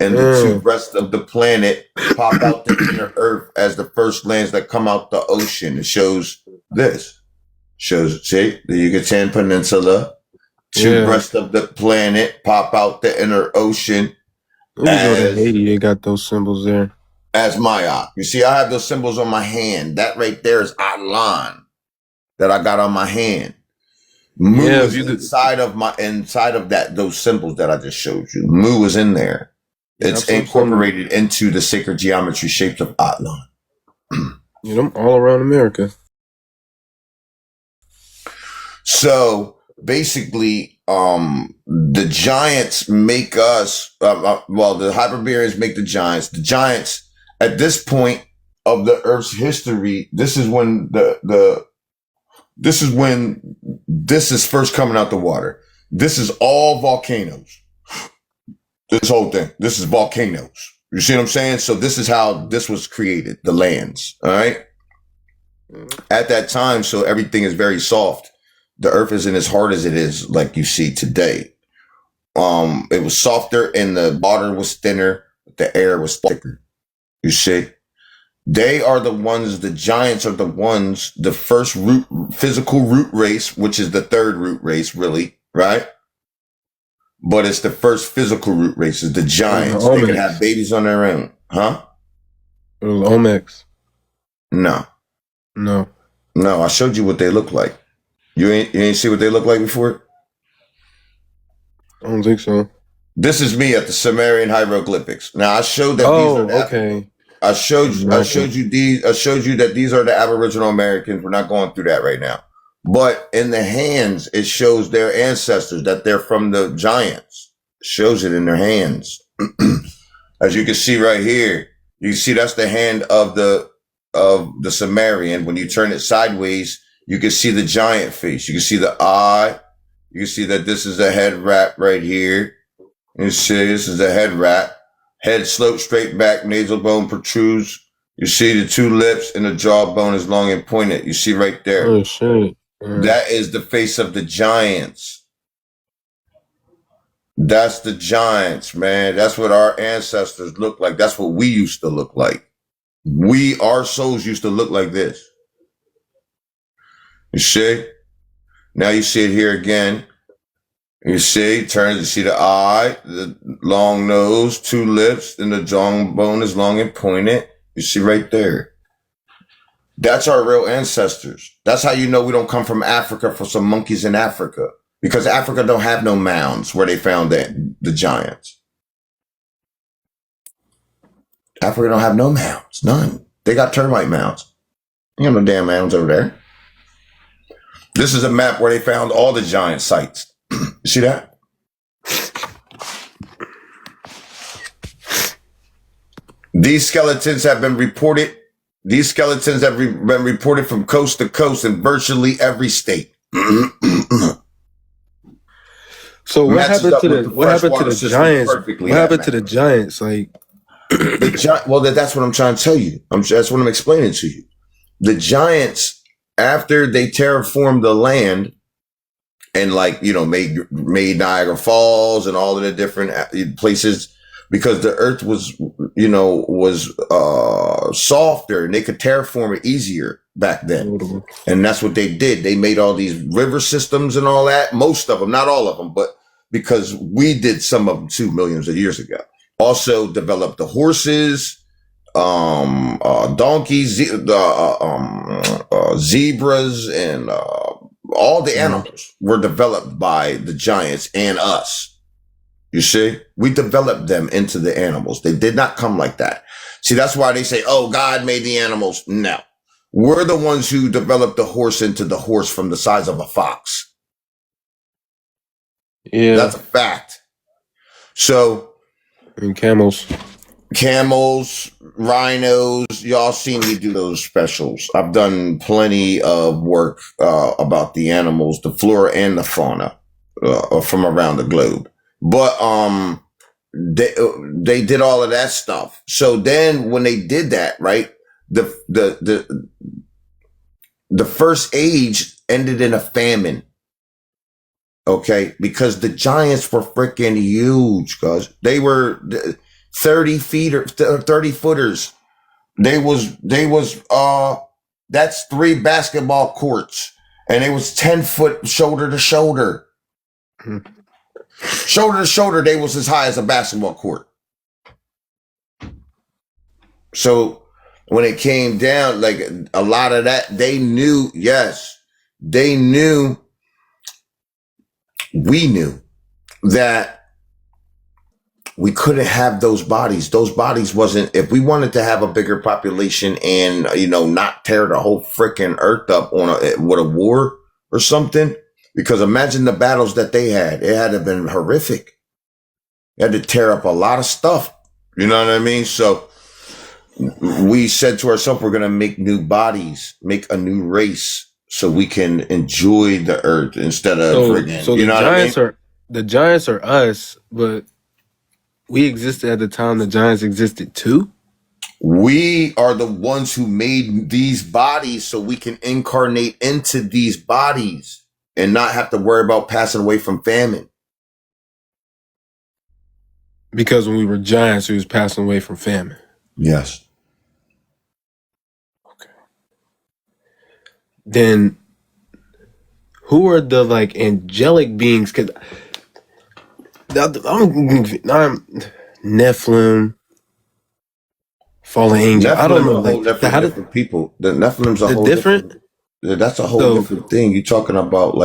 and the two breasts of the planet pop out the inner earth as the first lands that come out the ocean. It shows this. Shows, see, the Yucatan Peninsula, two breasts of the planet pop out the inner ocean. When you go to Haiti, they got those symbols there. As Mayak. You see, I have those symbols on my hand. That right there is Atlan that I got on my hand. Mu is inside of that, those symbols that I just showed you. Mu is in there. It's incorporated into the sacred geometry shapes of Atlan. You know, all around America. So basically, the giants make us, the Hyperboreans make the giants. The giants, at this point of the Earth's history, this is when this is first coming out the water. This is all volcanoes. This whole thing. This is volcanoes. You see what I'm saying? So this is how this was created, the lands. All right. At that time, so everything is very soft. The earth isn't as hard as it is like you see today. It was softer and the water was thinner, the air was thicker. You see? They are the ones, the giants are the ones, the first physical root race, which is the third root race, really, right? But it's the first physical root race, is the giants. They can have babies on their own. Huh? It was Olmecs. No. I showed you what they look like. You ain't see what they look like before? I don't think so. This is me at the Sumerian hieroglyphics. Now I showed that these are the okay. I showed you that these are the Aboriginal Americans. We're not going through that right now. But in the hands, it shows their ancestors, that they're from the giants. It shows it in their hands. As you can see right here, you see that's the hand of the Sumerian. When you turn it sideways, you can see the giant face. You can see the eye. You can see that this is a head wrap right here. You see this is a head wrap. Head slopes straight back, nasal bone protrudes. You see the two lips and the jawbone is long and pointed. You see right there. Oh, shit. That is the face of the giants. That's the giants, man. That's what our ancestors look like. That's what we used to look like. Our souls used to look like this. You see? Now you see it here again. You see, you see the eye, the long nose, two lips, and the jawbone is long and pointed. You see right there. That's our real ancestors. That's how you know we don't come from Africa for some monkeys in Africa. Because Africa don't have no mounds where they found the giants. Africa don't have no mounds. None. They got termite mounds. You got no damn mounds over there. This is a map where they found all the giant sites. You see that? These skeletons have been reported. These skeletons have been reported from coast to coast in virtually every state. So what happened to the giants? What happened to the giants? Like that's what I'm trying to tell you. That's what I'm explaining to you. The giants, after they terraformed the land and made Niagara Falls and all of the different places, because the earth was softer and they could terraform it easier back then. And that's what they did. They made all these river systems and all that. Most of them, not all of them, but because we did some of them too millions of years ago. Also developed the horses, donkeys, zebras, and all the animals were developed by the giants and us. You see, we developed them into the animals. They did not come like that. See, that's why they say, oh, God made the animals. No, we're the ones who developed the horse into the horse from the size of a fox. Yeah, that's a fact. So, and camels, rhinos, y'all seen me do those specials. I've done plenty of work about the animals, the flora and the fauna. from around the globe. But they did all of that stuff. So then when they did that, right, the first age ended in a famine. Okay, because the giants were freaking huge, guys. They were 30 feet or 30 footers. That's 3 basketball courts, and it was 10 foot shoulder to shoulder. Shoulder to shoulder, they was as high as a basketball court. So when it came down, like a lot of that, they knew, we knew that we couldn't have those bodies. Those bodies wasn't, if we wanted to have a bigger population and, not tear the whole freaking earth up with a war or something, because imagine the battles that they had. It had to have been horrific. They had to tear up a lot of stuff. You know what I mean? So we said to ourselves, we're going to make new bodies, make a new race so we can enjoy the earth instead of friggin', So you know what I mean? the giants are us, but we existed at the time the giants existed too. We are the ones who made these bodies so we can incarnate into these bodies and not have to worry about passing away from famine. Because when we were giants, we was passing away from famine. Yes. Okay. Then who are the angelic beings? Because I'm Nephilim, fallen angel. I don't know. Different people. The Nephilim's a whole different. That's a whole different thing. You're talking about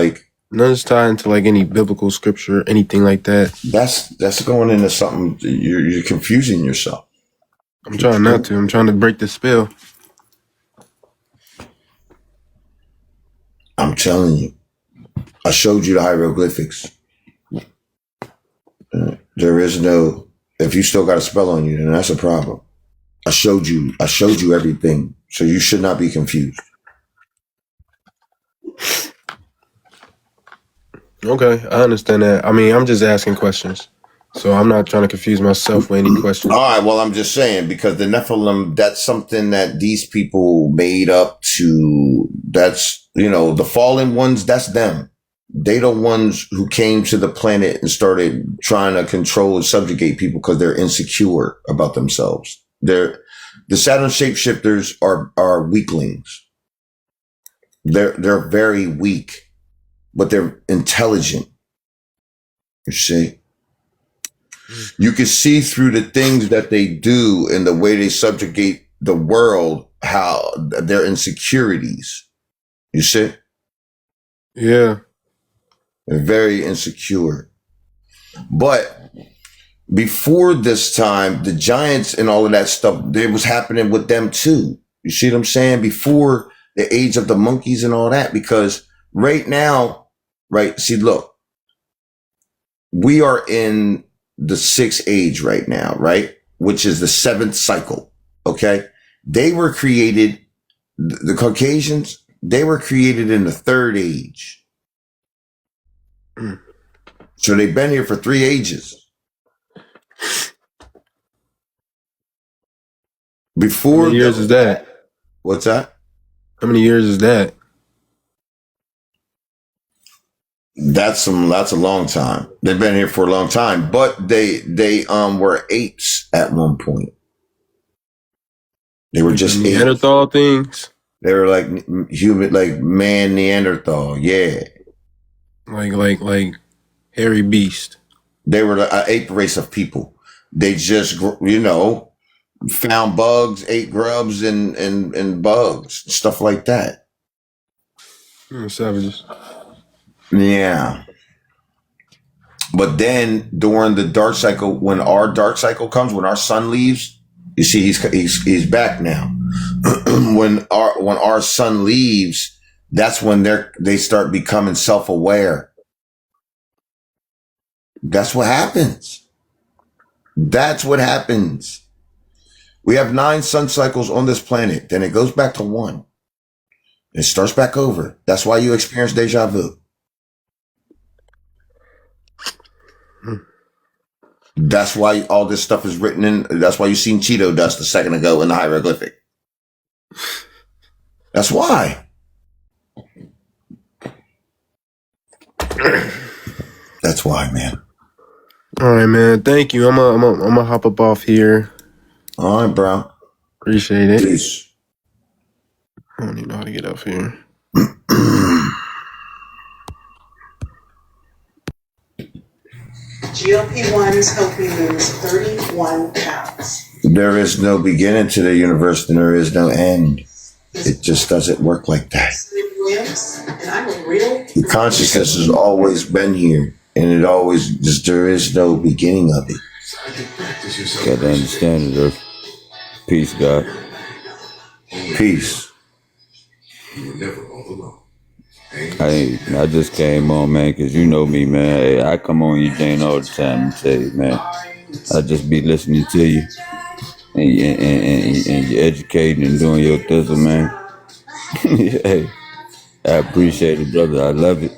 none is tied into any biblical scripture, anything like that. That's going into something. You're confusing yourself. I'm trying not to. I'm trying to break the spell. I'm telling you. I showed you the hieroglyphics. There is no. If you still got a spell on you, then that's a problem. I showed you everything, so you should not be confused. Okay, I understand that. I mean, I'm just asking questions, so I'm not trying to confuse myself with any questions. All right, well, I'm just saying, because the Nephilim, that's something that these people made up to. That's, the fallen ones, that's them. They the ones who came to the planet and started trying to control and subjugate people because they're insecure about themselves. The Saturn shapeshifters are weaklings. They're very weak, but they're intelligent. You see, you can see through the things that they do and the way they subjugate the world, how their insecurities. You see? Yeah. They're very insecure. But before this time, the giants and all of that stuff, it was happening with them too. You see what I'm saying? Before the age of the monkeys and all that, because right now, see, look, we are in the 6th age right now, right? Which is the 7th cycle. Okay. They were created, the Caucasians, they were created in the 3rd age. So they've been here for 3 ages. Before How many years is that? What's that? How many years is that? That's a long time. They've been here for a long time, but they were apes at one point. They were just Neanderthal things. They were like human, like man Neanderthal. Yeah. Like hairy beast. They were an ape race of people. They just, found bugs, ate grubs and bugs, stuff like that. Savages. Yeah. But then during the dark cycle, when our dark cycle comes, when our sun leaves, you see he's back now. when our sun leaves, that's when they start becoming self-aware. That's what happens. That's what happens. We have 9 sun cycles on this planet. Then it goes back to 1. It starts back over. That's why you experience deja vu. That's why all this stuff is written in. That's why you seen Cheeto dust a second ago in the hieroglyphic. That's why. That's why, man. All right, man. Thank you. I'm gonna hop up off here. All right, bro. Appreciate it. Peace. I don't even know how to get up here. GLP-1s help me lose 31 pounds. There is no beginning to the universe, and there is no end. It just doesn't work like that. And I'm a real. The consciousness has always been here, and it always just, there is no beginning of it. Got to understand it, Earth. Peace, God. Peace. I just came on, man, because you know me, man. Hey, I come on you, Jane, all the time and tell you, man, I just be listening to you and you're educating and doing your thistle, man. Hey, I appreciate it, brother. I love it.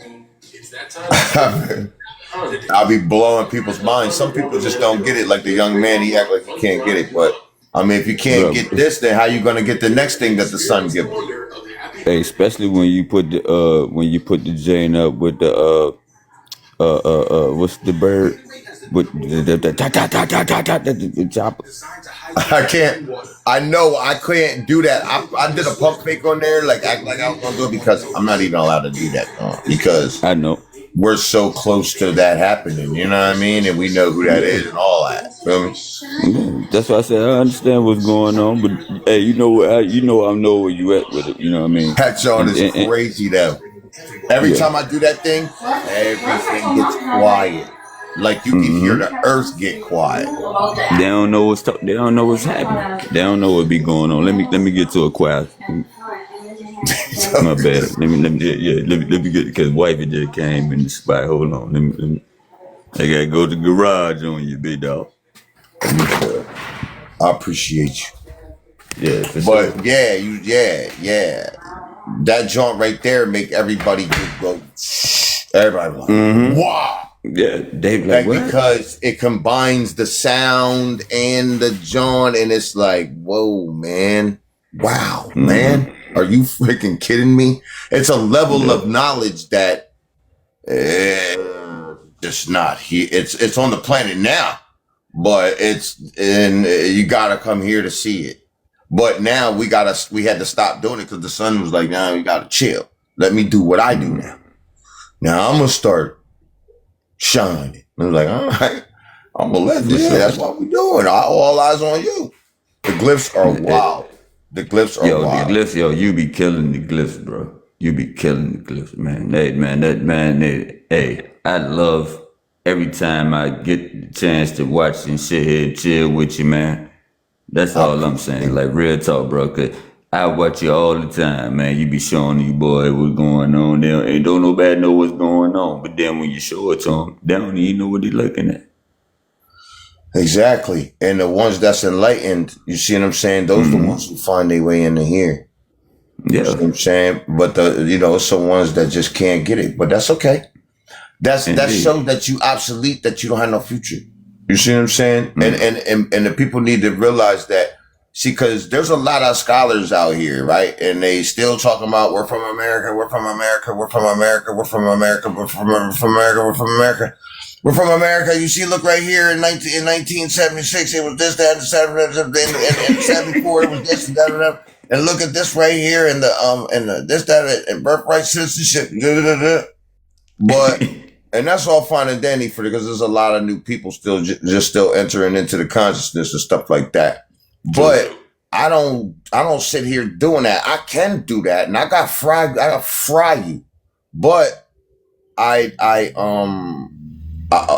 I'll be blowing people's minds. Some people just don't get it. Like the young man, he act like he can't get it. But I mean, if you can't get this, then how you gonna get the next thing that the sun gives you? Hey, especially when you put the Jane up with the what's the bird with the chopper. I can't. I know I can't do that. I did a pump fake on there, like act like I was gonna do it because I'm not even allowed to do that because I know we're so close to that happening. You know what I mean? And we know who that is and all that. Feel me? Yeah, that's why I said I understand what's going on, but hey, I know where you at with it. You know what I mean? That John is crazy though. Every time I do that thing, everything gets quiet. Like you can hear the earth get quiet. They don't know what's happening. They don't know what be going on. Let me get to a quiet. My bad. Let me get because wifey just came in the spot. Hold on. Let me. I gotta go to the garage on you, big dog. I appreciate you. Yeah, but yeah. That joint right there make everybody go. Everybody like, wow. Yeah, they like what? Because it combines the sound and the joint, and it's like, whoa, man. Wow, man. Are you freaking kidding me? It's a level of knowledge that just not here. It's on the planet now, but you gotta come here to see it. But now we had to stop doing it because the sun was like, nah, we gotta chill. Let me do what I do now. Now I'm gonna start shining. And I was like, all right, I'm gonna let this. That's what we're doing. All eyes on you. The glyphs are wild. The glyphs are wild. The glyphs, you be killing the glyphs, bro. You be killing the glyphs, man. Hey, I love every time I get the chance to watch and sit here and chill with you, man. That's all I'm saying. Like real talk, bro. Cause I watch you all the time, man. You be showing these boys what's going on. They don't nobody know what's going on. But then when you show it to them, they don't even know what they're looking at. Exactly. And the ones that's enlightened, you see what I'm saying? Those are the ones who find their way into here. Yeah. You see what I'm saying? But some ones that just can't get it. But that's okay. That shows that you obsolete, that you don't have no future. You see what I'm saying? And the people need to realize that. See, because there's a lot of scholars out here, right? And they still talking about we're from America, we're from America, we're from America, we're from America, we're from America, we're from America. We're from America. You see, look right here in 1976, it was this, that, and 74, it was this, and that, and look at this right here, and this, that, and birthright citizenship. But and that's all fine and dandy because there's a lot of new people still entering into the consciousness and stuff like that. But I don't sit here doing that. I can do that, and I got fry you. But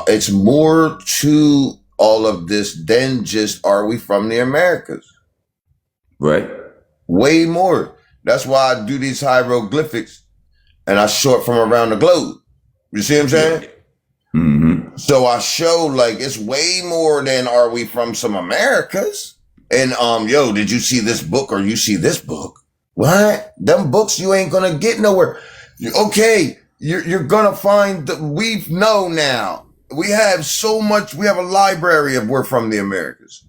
it's more to all of this than just are we from the Americas? Right. Way more. That's why I do these hieroglyphics and I show it from around the globe. You see what I'm saying? Mm-hmm. So I show like it's way more than are we from some Americas? And did you see this book or you see this book? What? Them books you ain't gonna get nowhere. Okay. You're gonna find we know now We have so much. We have a library of we're from the Americas.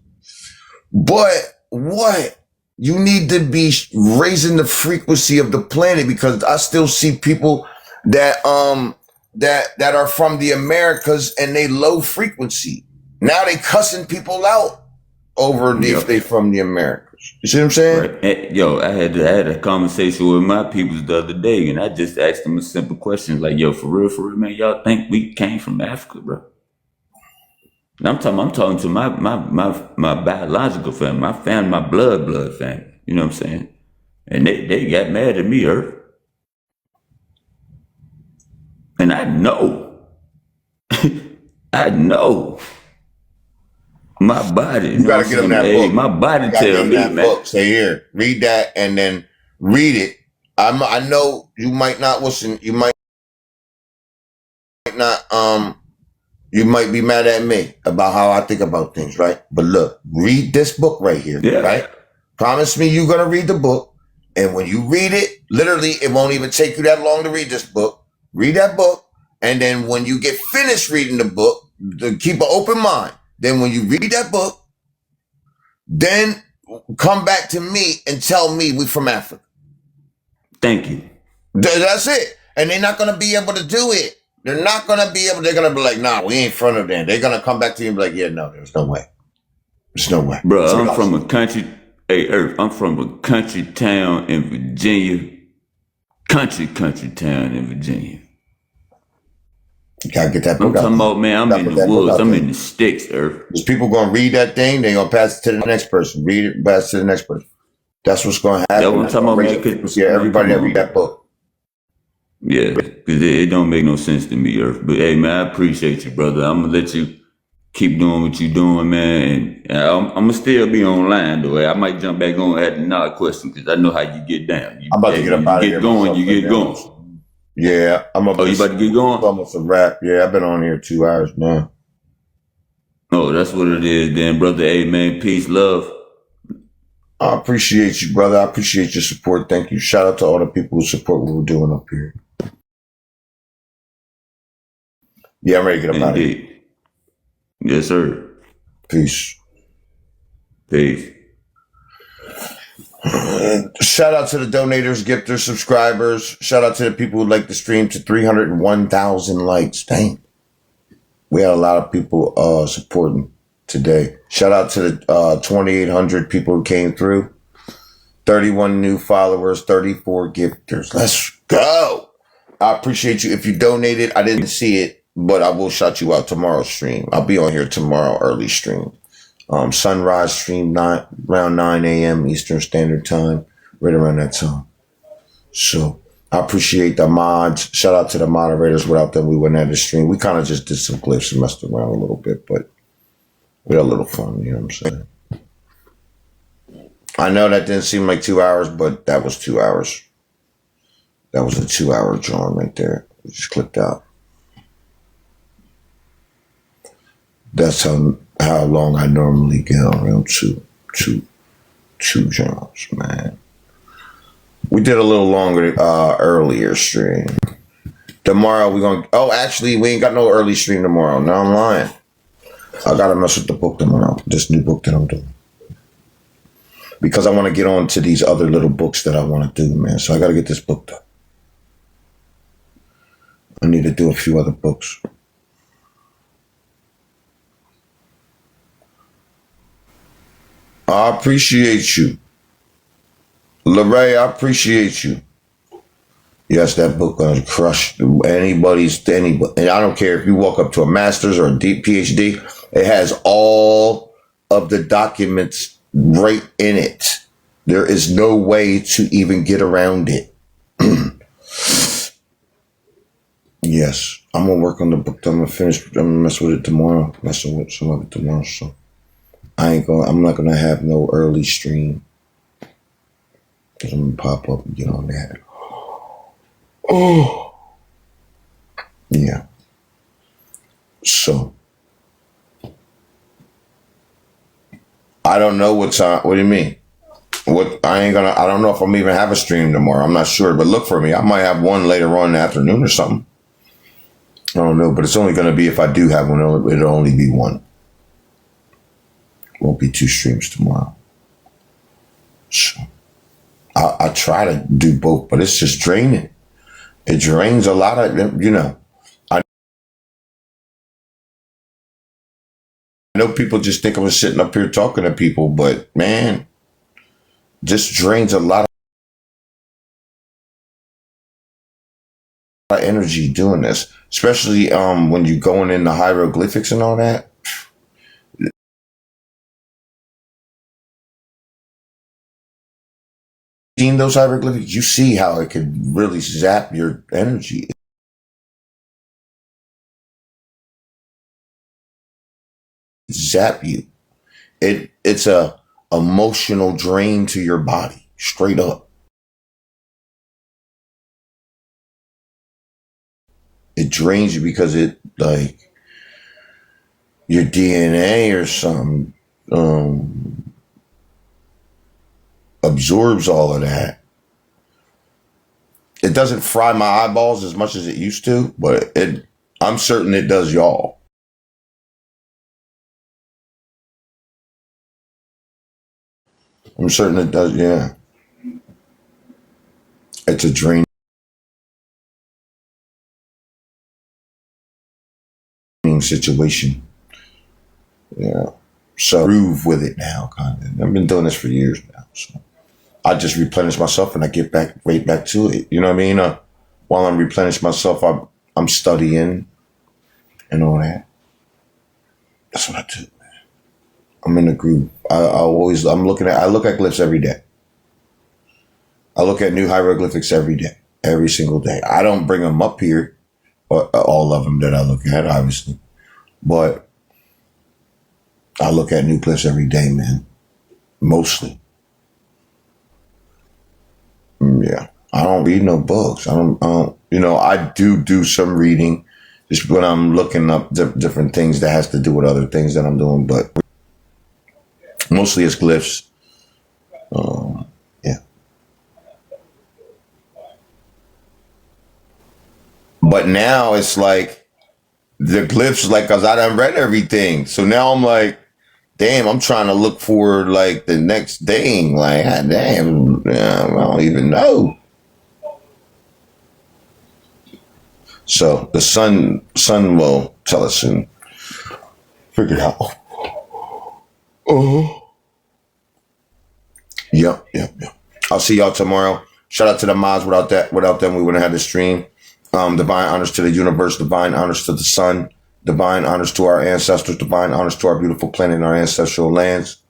But what? You need to be raising the frequency of the planet, because I still see people that that are from the Americas and they low frequency. Now they cussing people out over if they from the Americas. You see what I'm saying? Right. Yo, I had a conversation with my peoples the other day, and I just asked them a simple question like, "Yo, for real, man, y'all think we came from Africa, bro?" And I'm talking to my biological family, my family, my blood family. You know what I'm saying? And they got mad at me, Earth. And I know, I know. My body, you gotta get them that book. My body tell me, man. Book. Say here, read that, and then read it. I know you might not listen. You might not. You might be mad at me about how I think about things, right? But look, read this book right here, right? Promise me you're gonna read the book, and when you read it, literally, it won't even take you that long to read this book. Read that book, and then when you get finished reading the book, keep an open mind. Then when you read that book, then come back to me and tell me we from Africa. Thank you. That's it. And they're not going to be able to do it. They're not going to be able, they're going to be like, nah, we ain't from them. They're going to come back to you and be like, yeah, no, there's no way. There's no way. Bro, I'm from a country, Earth, I'm from a country town in Virginia. Country town in Virginia. You gotta get that book I'm talking about, man, I'm in the woods. I'm in the sticks, Earth. There's people gonna read that thing, they're gonna pass it to the next person. Read it, pass it to the next person. That's what's gonna happen. That's what I'm talking about, man. Yeah, everybody that read that book. Yeah, because it don't make no sense to me, Earth. But hey, man, I appreciate you, brother. I'm gonna let you keep doing what you're doing, man. And I'm gonna still be online, though. I might jump back on at another question, because I know how you get down. I'm about to get up out of here. You get going. Yeah, I'm up. Oh, you about to get going? It's almost a wrap. Yeah, I've been on here 2 hours now. Oh, that's what it is then, brother. Hey, man, peace, love. I appreciate you, brother. I appreciate your support. Thank you. Shout out to all the people who support what we're doing up here. Yeah, I'm ready to get up out of here. Yes, sir. Peace. Peace. Shout out to the donators, gifters, subscribers. Shout out to the people who like the stream to 301,000 likes. Dang. We had a lot of people supporting today. Shout out to the 2,800 people who came through. 31 new followers, 34 gifters. Let's go. I appreciate you. If you donated, I didn't see it, but I will shout you out tomorrow's stream. I'll be on here tomorrow, early stream. Sunrise stream around 9 a.m. Eastern Standard Time, right around that time. So I appreciate the mods. Shout out to the moderators. Without them, we wouldn't have the stream. We kind of just did some glyphs and messed around a little bit, but we had a little fun. You know what I'm saying? I know that didn't seem like 2 hours, but that was 2 hours. That was a 2 hour drawing right there. We just clicked out. That's how long I normally get around two jobs, man. We did a little longer earlier stream. Tomorrow we're gonna actually we ain't got no early stream tomorrow. No, I'm lying. I gotta mess with the book tomorrow. This new book that I'm doing. Because I want to get on to these other little books that I want to do, man. So I gotta get this book done. I need to do a few other books. I appreciate you. LeRae, I appreciate you. Yes, that book gonna crush anybody. And I don't care if you walk up to a master's or a deep PhD, it has all of the documents right in it. There is no way to even get around it. Yes, I'm gonna work on the book. I'm gonna mess with it tomorrow. Messing with some of it tomorrow. So I'm not gonna have no early stream. Cause I'm gonna pop up and get on that. Oh, yeah. So I don't know what time. What do you mean? I don't know if I'm even have a stream tomorrow. I'm not sure, but look for me. I might have one later on in the afternoon or something. I don't know, but it's only going to be, if I do have one, it'll only be one. Won't be 2 streams tomorrow. So I try to do both, but it's just draining. It drains a lot of, you know. I know people just think I'm sitting up here talking to people, but man, just drains a lot of energy doing this, especially when you're going into hieroglyphics and all that. Seeing those hieroglyphics, you see how it could really zap your energy. Zap you. It's a emotional drain to your body, straight up. It drains you because it, like, your DNA or something absorbs all of that. It doesn't fry my eyeballs as much as it used to, but I'm certain it does y'all. I'm certain it does, yeah. It's a draining situation. Yeah. So groove with it now, kind of. I've been doing this for years now. So I just replenish myself and I get right back to it. You know what I mean? While I'm replenishing myself, I'm studying and all that. That's what I do, man. I'm in the groove. I look at glyphs every day. I look at new hieroglyphics every day, every single day. I don't bring them up here, all of them that I look at, obviously, but I look at new glyphs every day, man. Mostly. Yeah. I don't read no books. I don't, you know, I do some reading just when I'm looking up different things that has to do with other things that I'm doing, but mostly it's glyphs. Yeah. But now it's like the glyphs, like, cause I done read everything. So now I'm like, damn, I'm trying to look for like the next thing. Like, God damn, I don't even know. So the sun will tell us soon. Figure it out. Oh. Yep. I'll see y'all tomorrow. Shout out to the mods. Without them, we wouldn't have had this stream. Divine honors to the universe, divine honors to the sun, divine honors to our ancestors, divine honors to our beautiful planet and our ancestral lands.